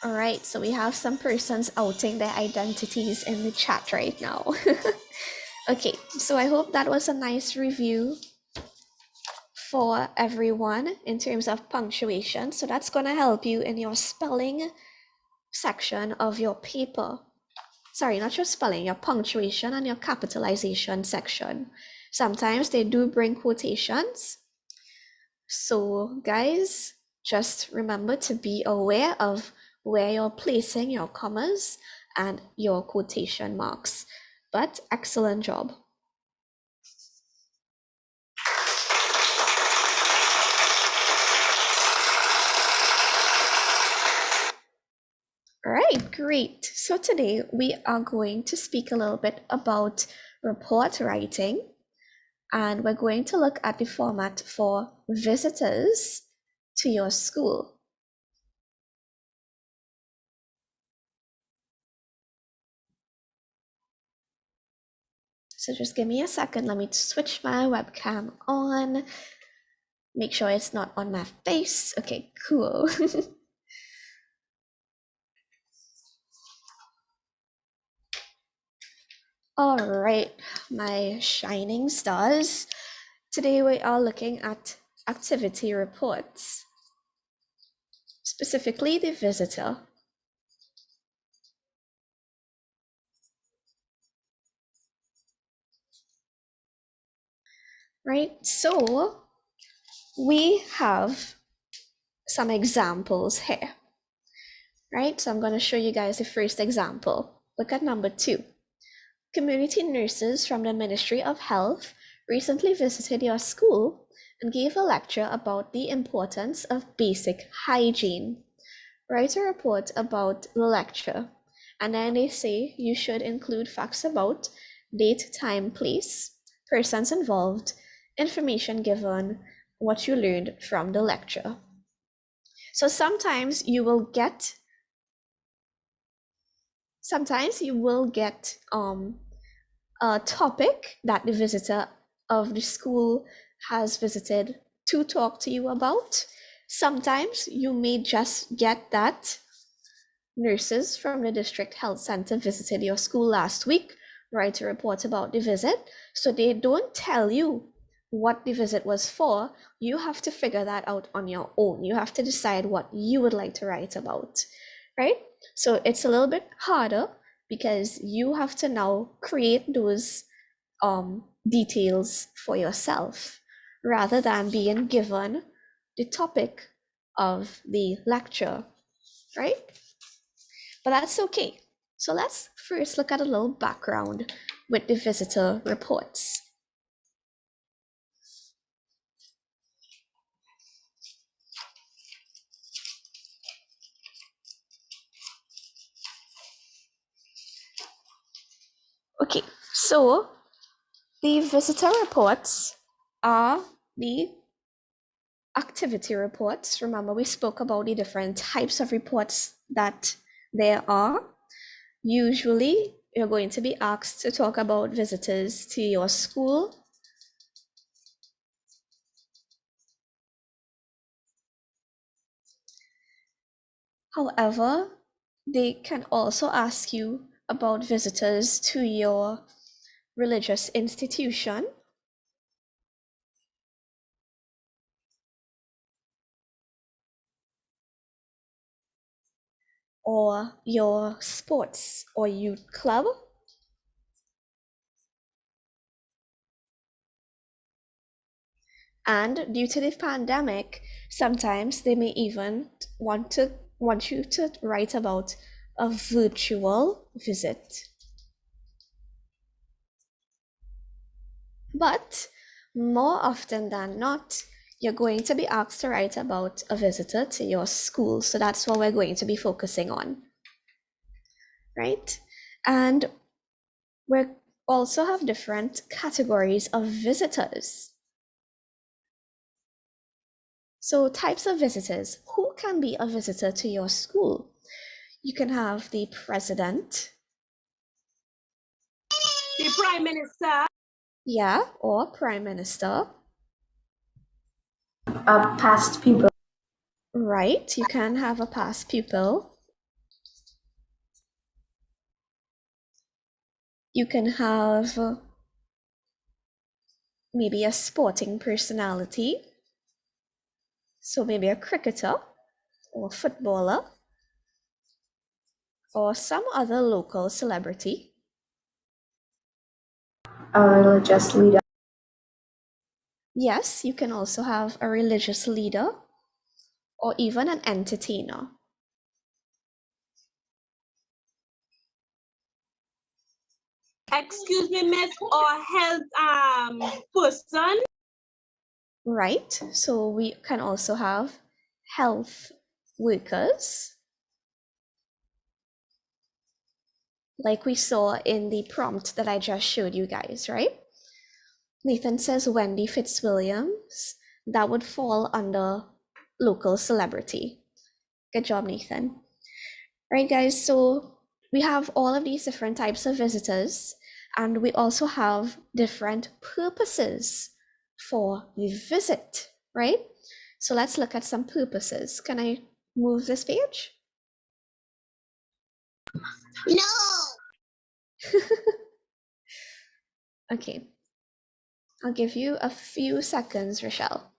All right, so we have some persons outing their identities in the chat right now. Okay, so I hope that was a nice review for everyone in terms of punctuation. So that's going to help you in your spelling section of your paper. Sorry, not your spelling, your punctuation and your capitalization section. Sometimes they do bring quotations. So guys, just remember to be aware of where you're placing your commas and your quotation marks. But excellent job. All right, great. So today we are going to speak a little bit about report writing, and we're going to look at the format for visitors to your school. So just give me a second. Let me switch my webcam on. Make sure it's not on my face. Okay, cool. All right, my shining stars. Today we are looking at activity reports, specifically the visitor. Right, so we have some examples here, right? So I'm going to show you guys the first example. Look at number 2. Community nurses from the Ministry of Health recently visited your school and gave a lecture about the importance of basic hygiene. Write a report about the lecture, and then they say you should include facts about date, time, place, persons involved, information given, what you learned from the lecture. So sometimes you will get a topic that the visitor of the school has visited to talk to you about. Sometimes you may just get that nurses from the district health center visited your school last week, write a report about the visit. So they don't tell you what the visit was for. You have to figure that out on your own. You have to decide what you would like to write about, right? So it's a little bit harder because you have to now create those details for yourself rather than being given the topic of the lecture, right? But that's okay. So let's first look at a little background with the visitor reports. Okay, so the visitor reports are the activity reports. Remember, we spoke about the different types of reports that there are. Usually, you're going to be asked to talk about visitors to your school. However, they can also ask you about visitors to your religious institution, or your sports or youth club, and due to the pandemic, sometimes they may even want you to write about a virtual visit. But more often than not, you're going to be asked to write about a visitor to your school. So that's what we're going to be focusing on, right? And we're also have different categories of visitors. So types of visitors. Who can be a visitor to your school? You can have the president. The prime minister. Yeah, or prime minister. Past pupil. Right, you can have a past pupil. You can have maybe a sporting personality. So maybe a cricketer or footballer or some other local celebrity. A religious leader. Yes, you can also have a religious leader or even an entertainer. Excuse me, miss, or health person. Right, so we can also have health workers, like we saw in the prompt that I just showed you guys, right? Nathan says Wendy Fitzwilliams. That would fall under local celebrity. Good job, Nathan. Right, guys, so we have all of these different types of visitors, and we also have different purposes for the visit, right? So let's look at some purposes. Can I move this page? No. Okay, I'll give you a few seconds, Rochelle.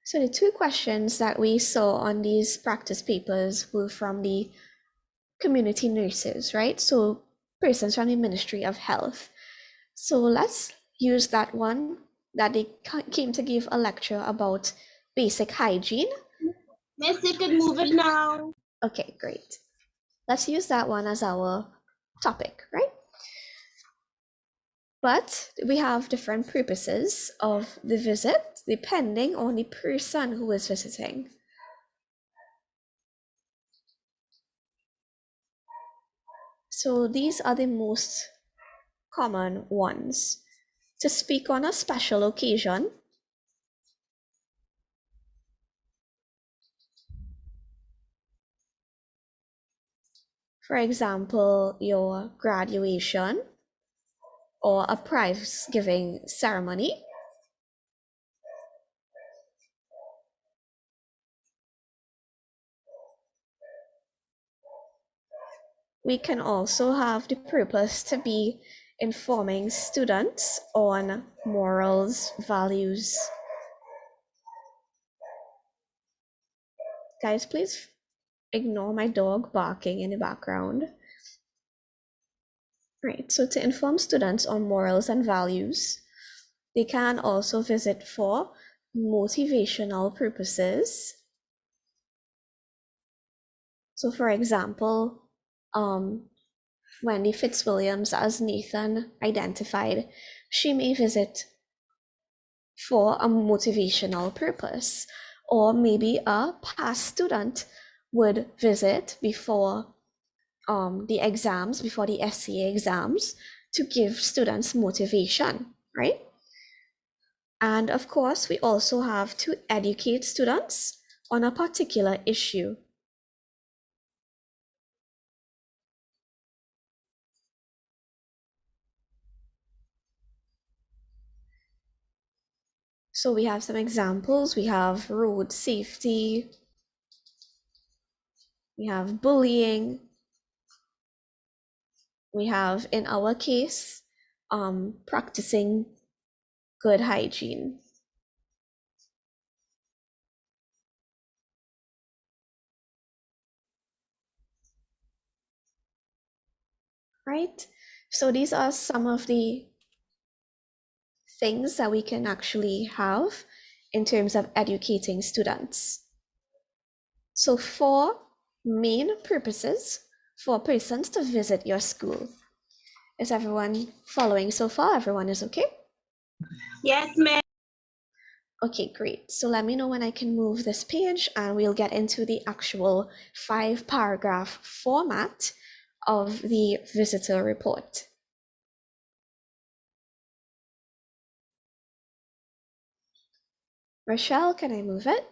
So the two questions that we saw on these practice papers were from the community nurses, right? So persons from the Ministry of Health. So let's use that one that they came to give a lecture about basic hygiene. Miss, you can move it now. Okay, great. Let's use that one as our topic, right? But we have different purposes of the visit depending on the person who is visiting. So these are the most common ones. To speak on a special occasion, for example, your graduation or a prize giving ceremony. We can also have the purpose to be informing students on morals, values. Guys, please ignore my dog barking in the background. Right, so to inform students on morals and values, they can also visit for motivational purposes. So for example, Wendy Fitzwilliams, as Nathan identified, she may visit for a motivational purpose, or maybe a past student would visit before the exams, before the SCA exams, to give students motivation, right? And of course, we also have to educate students on a particular issue. So we have some examples. We have road safety, we have bullying, we have, in our case, practicing good hygiene. Right? So these are some of the things that we can actually have in terms of educating students. So 4 main purposes for persons to visit your school. Is everyone following so far? Everyone is okay? Yes, ma'am. Okay, great. So let me know when I can move this page and we'll get into the actual 5-paragraph format of the visitor report. Rochelle, can I move it?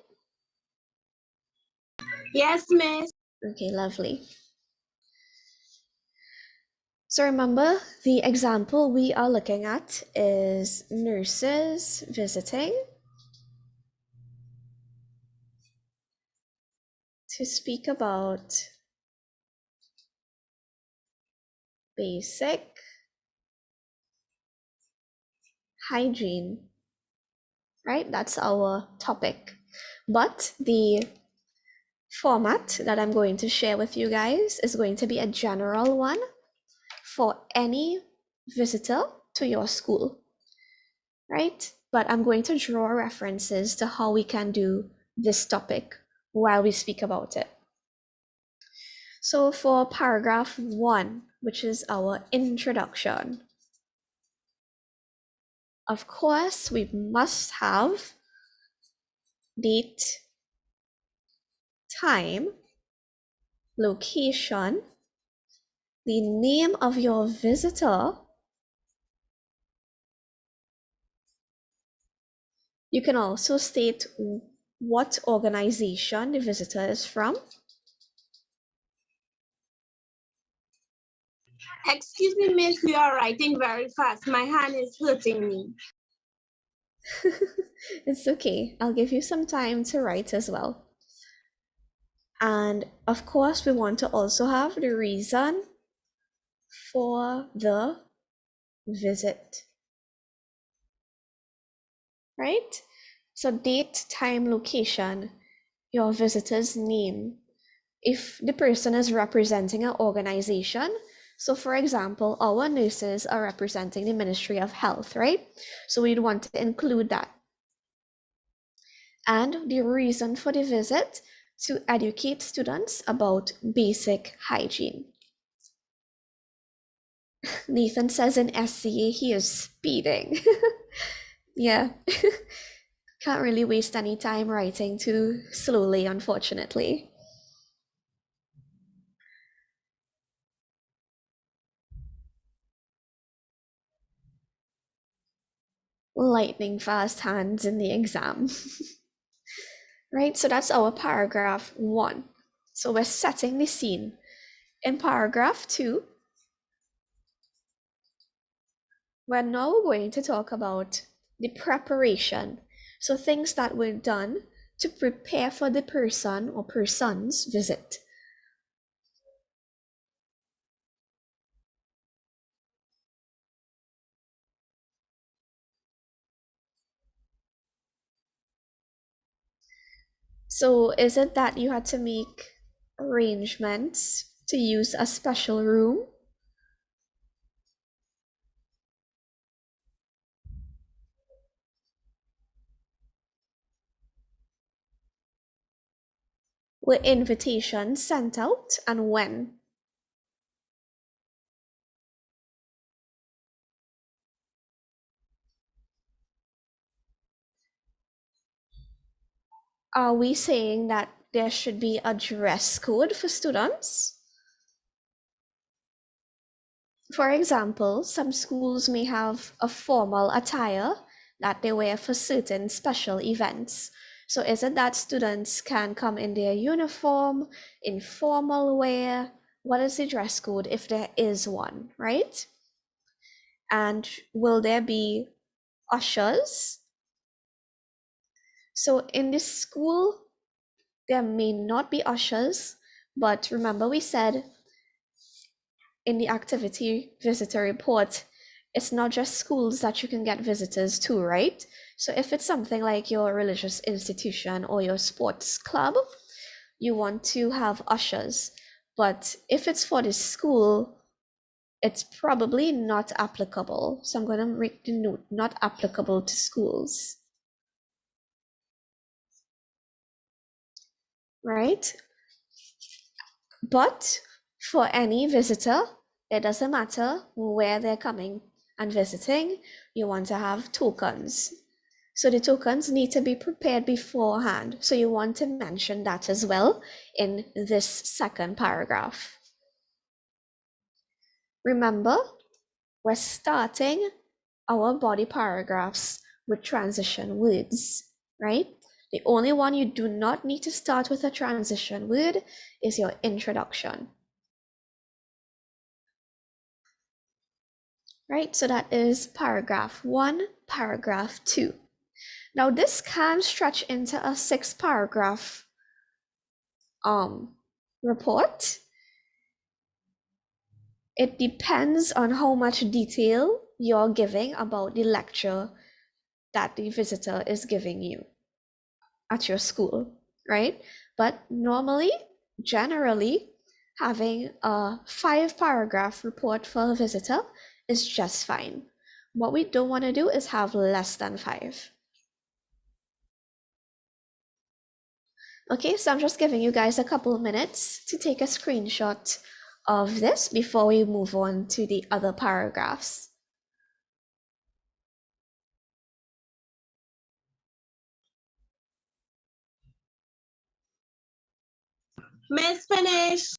Yes, miss. Okay, lovely. So remember, the example we are looking at is nurses visiting to speak about basic hygiene, right? That's our topic. But the format that I'm going to share with you guys is going to be a general one for any visitor to your school, right? But I'm going to draw references to how we can do this topic while we speak about it. So for paragraph 1, which is our introduction, of course, we must have date, time, location, the name of your visitor. You can also state what organization the visitor is from. Excuse me, miss. You are writing very fast. My hand is hurting me. It's okay. I'll give you some time to write as well. And of course, we want to also have the reason for the visit, right? So date, time, location, your visitor's name. If the person is representing an organization, so for example, our nurses are representing the Ministry of Health, right? So we'd want to include that. And the reason for the visit, to educate students about basic hygiene. Nathan says in SCA he is speeding. Yeah, can't really waste any time writing too slowly, unfortunately. Lightning fast hands in the exam. Right, so that's our paragraph 1. So we're setting the scene. In paragraph 2, we're now going to talk about the preparation. So things that were done to prepare for the person or persons visit. So is it that you had to make arrangements to use a special room? Were invitations sent out, and when? Are we saying that there should be a dress code for students? For example, some schools may have a formal attire that they wear for certain special events. So is it that students can come in their uniform, in formal wear? What is the dress code if there is one, right? And will there be ushers? So in this school, there may not be ushers, but remember we said in the activity visitor report, it's not just schools that you can get visitors to, right? So if it's something like your religious institution or your sports club, you want to have ushers. But if it's for the school, it's probably not applicable. So I'm going to make the note, not applicable to schools. Right? But For any visitor, it doesn't matter where they're coming and visiting, you want to have tokens. So the tokens need to be prepared beforehand. So you want to mention that as well in this second paragraph. Remember, we're starting our body paragraphs with transition words, right? The only one you do not need to start with a transition word is your introduction. Right, so that is paragraph 1, paragraph 2. Now this can stretch into a 6-paragraph report. It depends on how much detail you're giving about the lecture that the visitor is giving you at your school, right? But normally, generally, having a 5-paragraph report for a visitor is just fine. What we don't want to do is have less than 5. Okay, so I'm just giving you guys a couple of minutes to take a screenshot of this before we move on to the other paragraphs. Miss, finish.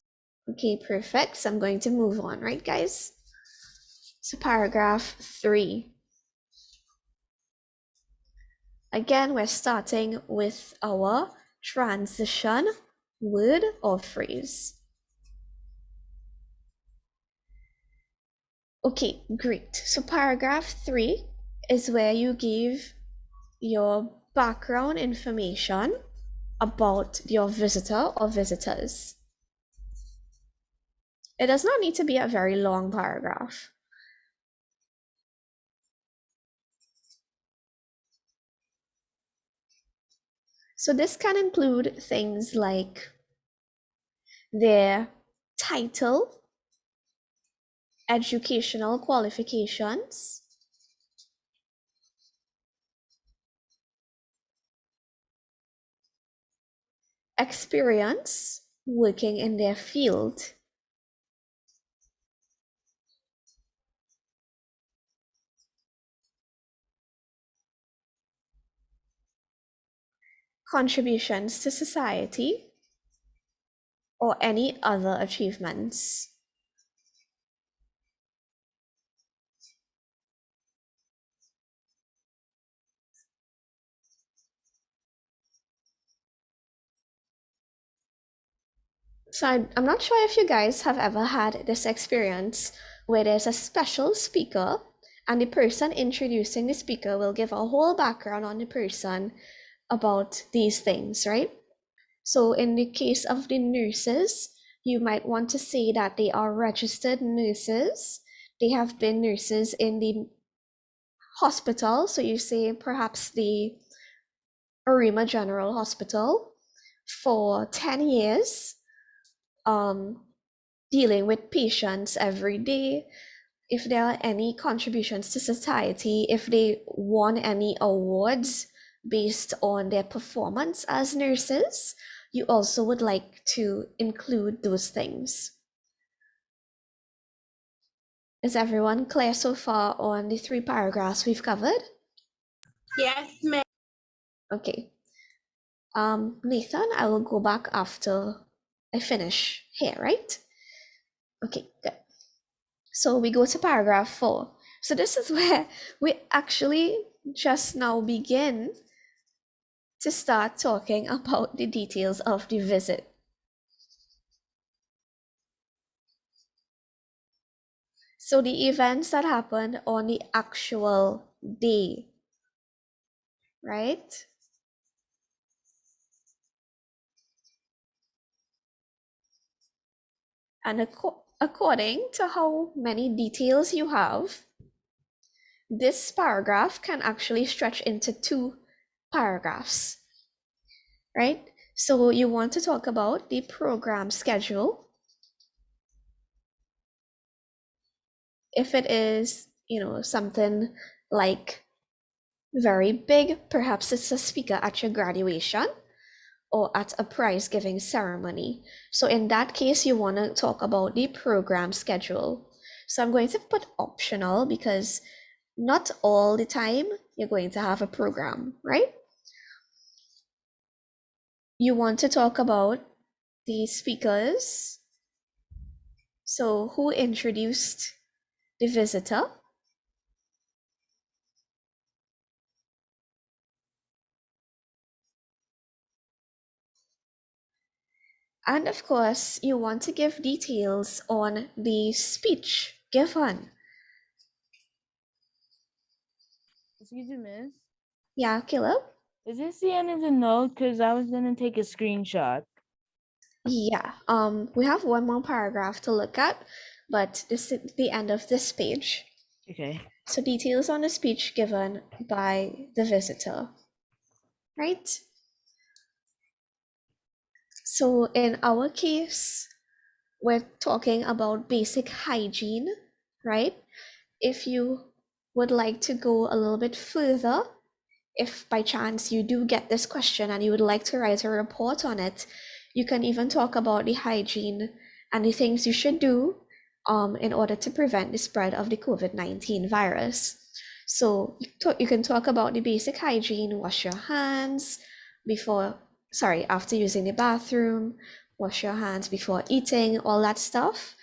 Okay, perfect. So I'm going to move on, right, guys? So paragraph 3. Again, we're starting with our transition word or phrase. Okay, great. So paragraph 3 is where you give your background information about your visitor or visitors. It does not need to be a very long paragraph. So this can include things like their title, educational qualifications, experience working in their field, contributions to society, or any other achievements. So I'm not sure if you guys have ever had this experience where there's a special speaker and the person introducing the speaker will give a whole background on the person about these things, right? So in the case of the nurses, you might want to say that they are registered nurses. They have been nurses in the hospital. So you say perhaps the Arima General Hospital for 10 years, dealing with patients every day. If there are any contributions to society, if they won any awards based on their performance as nurses, you also would like to include those things. Is everyone clear so far on the 3 paragraphs we've covered? Yes, ma'am. Okay. Nathan, I will go back after I finish here, right? Okay, good. So we go to paragraph 4. So this is where we actually just now begin to start talking about the details of the visit. So the events that happened on the actual day, right? And according to how many details you have, this paragraph can actually stretch into 2 paragraphs, right? So you want to talk about the program schedule. If it is, something like very big, perhaps it's a speaker at your graduation, or at a prize giving ceremony. So in that case, you want to talk about the program schedule. So I'm going to put optional because not all the time you're going to have a program, right? You want to talk about the speakers. So who introduced the visitor? And of course, you want to give details on the speech given. Excuse me, miss. Yeah, Caleb? Is this the end of the note? Because I was going to take a screenshot. Yeah, we have one more paragraph to look at, but this is the end of this page. Okay. So details on the speech given by the visitor, right? So in our case, we're talking about basic hygiene, right? If you would like to go a little bit further, if by chance you do get this question and you would like to write a report on it, you can even talk about the hygiene and the things you should do in order to prevent the spread of the COVID-19 virus. So you can talk about the basic hygiene, wash your hands after using the bathroom, wash your hands before eating, all that stuff.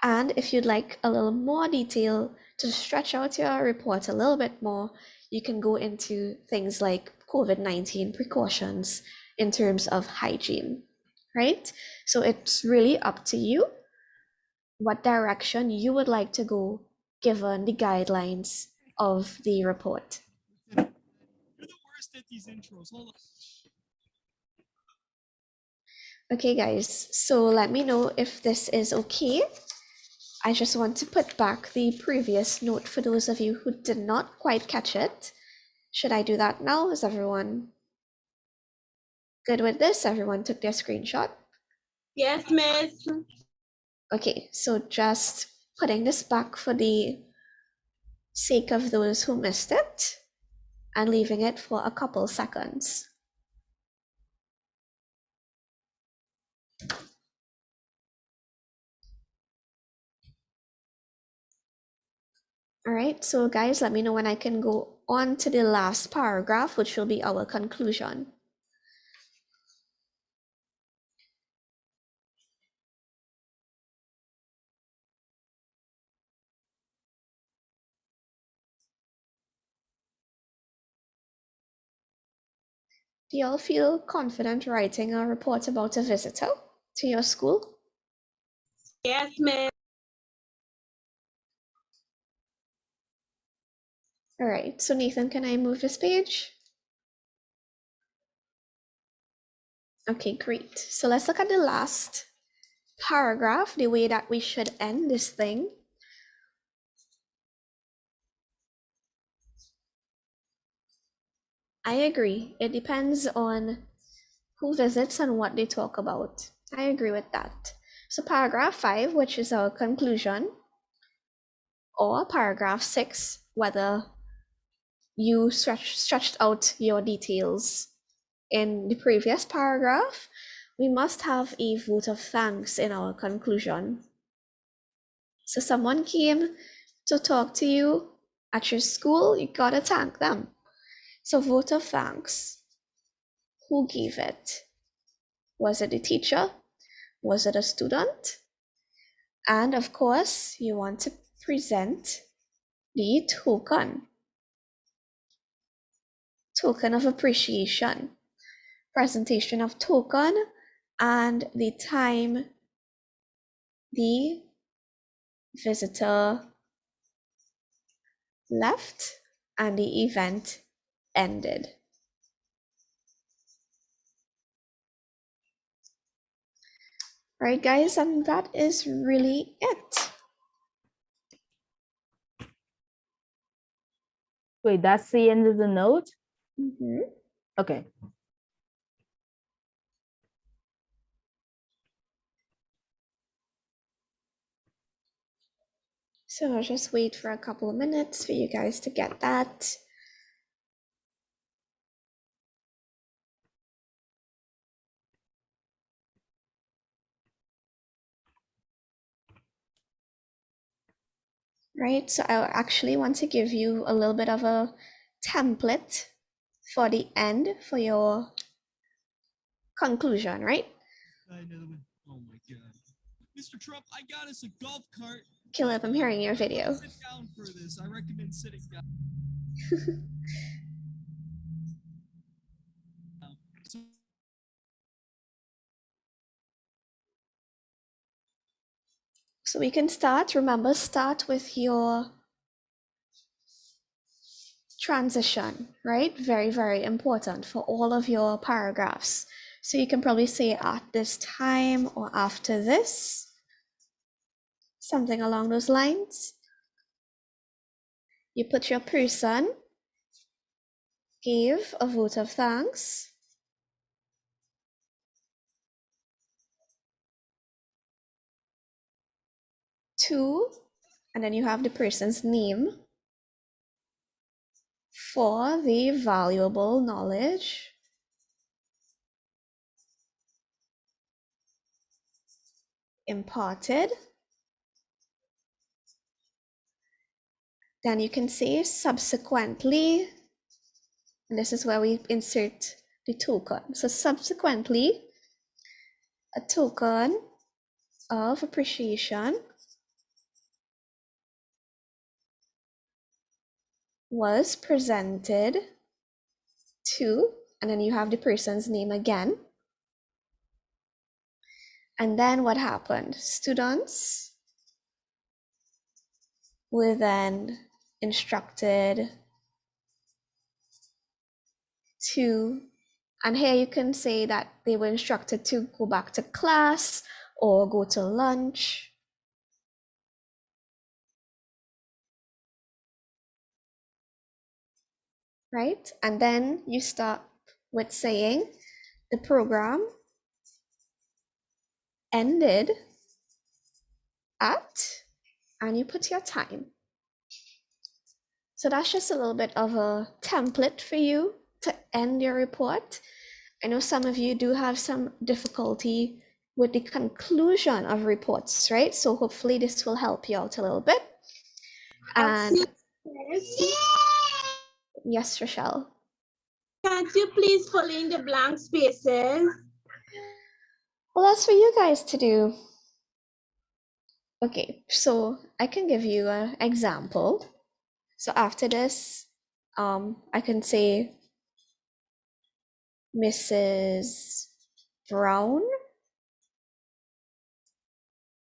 And if you'd like a little more detail to stretch out your report a little bit more, you can go into things like COVID-19 precautions in terms of hygiene, right? So it's really up to you what direction you would like to go given the guidelines of the report. You're the worst at these intros. Hold on. Okay, guys, so let me know if this is okay. I just want to put back the previous note for those of you who did not quite catch it. Should I do that now? Is everyone good with this? Everyone took their screenshot? Yes, miss. Okay, so just putting this back for the sake of those who missed it and leaving it for a couple seconds. All right, so guys, let me know when I can go on to the last paragraph, which will be our conclusion. Do you all feel confident writing a report about a visitor to your school? Yes, miss. All right, so Nathan, can I move this page? Okay, great. So let's look at the last paragraph, the way that we should end this thing. I agree. It depends on who visits and what they talk about. I agree with that. So paragraph 5, which is our conclusion, or paragraph 6, whether you stretched out your details in the previous paragraph, we must have a vote of thanks in our conclusion. So someone came to talk to you at your school, you gotta thank them. So vote of thanks. Who gave it? Was it the teacher? Was it a student? And of course, you want to present the token of appreciation, presentation of token, and the time the visitor left and the event ended. All right, guys, and that is really it. Wait, that's the end of the note? Mm-hmm. Okay. So I'll just wait for a couple of minutes for you guys to get that. right? So I actually want to give you a little bit of a template for the end for your conclusion, right? Another one. Oh my god. Mr. Trump, I got us a golf cart. Caleb, I'm hearing your video. Sit down for this. I recommend sitting down. So, So we can start. Remember, start with your transition, right? Very, very important for all of your paragraphs. So you can probably say at this time or after this, something along those lines. You put your person, gave a vote of thanks, to, and then you have the person's name, for the valuable knowledge imparted. Then you can say subsequently, and this is where we insert the token. So subsequently, a token of appreciation was presented to, and then you have the person's name again. And then what happened? Students were then instructed to, and here you can say that they were instructed to go back to class or go to lunch. Right? And then you start with saying the program ended at, and you put your time. So that's just a little bit of a template for you to end your report. I know some of you do have some difficulty with the conclusion of reports, right? So hopefully this will help you out a little bit. And yes, Rochelle. Can't you please fill in the blank spaces? Well, that's for you guys to do. Okay, so I can give you an example. So after this, I can say Mrs. Brown.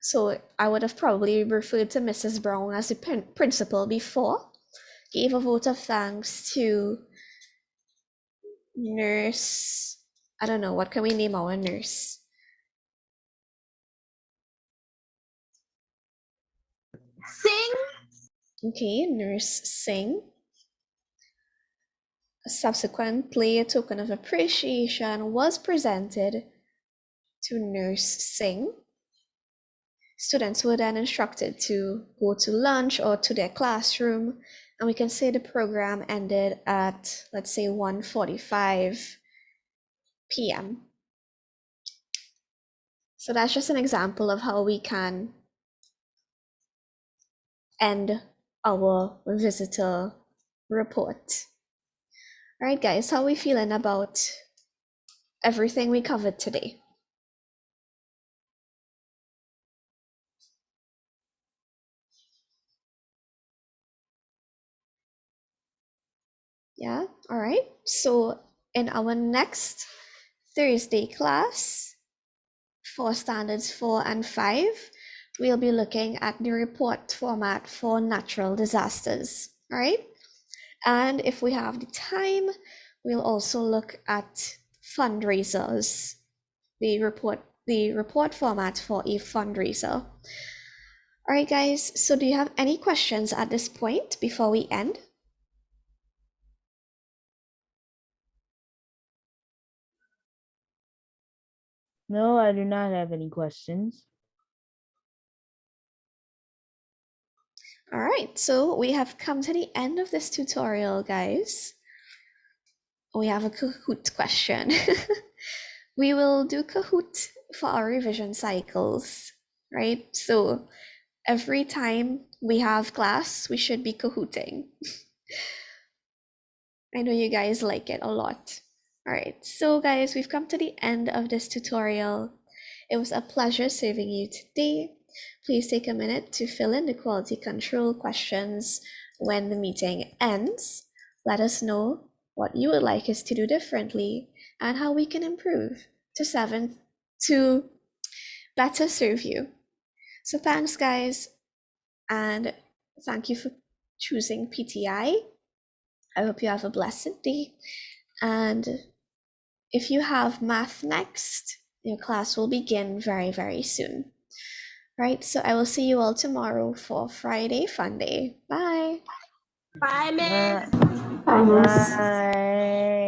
So I would have probably referred to Mrs. Brown as the principal before. Gave a vote of thanks to nurse. I don't know, what can we name our nurse? Sing. Okay, nurse Singh. Subsequently, a token of appreciation was presented to nurse Singh. Students were then instructed to go to lunch or to their classroom, and we can say the program ended at, let's say, 1:45 p.m. So that's just an example of how we can end our visitor report. All right, guys, how are we feeling about everything we covered today? Yeah, all right. So in our next Thursday class for standards 4 and 5, we'll be looking at the report format for natural disasters, all right? And if we have the time, we'll also look at fundraisers, the report format for a fundraiser. All right, guys, so do you have any questions at this point before we end? No, I do not have any questions. All right, so we have come to the end of this tutorial, guys. We have a Kahoot question. We will do Kahoot for our revision cycles, right? So every time we have class, we should be cahooting. I know you guys like it a lot. All right, so guys, we've come to the end of this tutorial. It was a pleasure serving you today. Please take a minute to fill in the quality control questions when the meeting ends. Let us know what you would like us to do differently and how we can improve to better serve you. So thanks, guys, and thank you for choosing PTI. I hope you have a blessed day. And if you have math next, your class will begin very, very soon. Right, so I will see you all tomorrow for Friday Fun Day. Bye. Bye, Miss. Bye, Miss. Bye.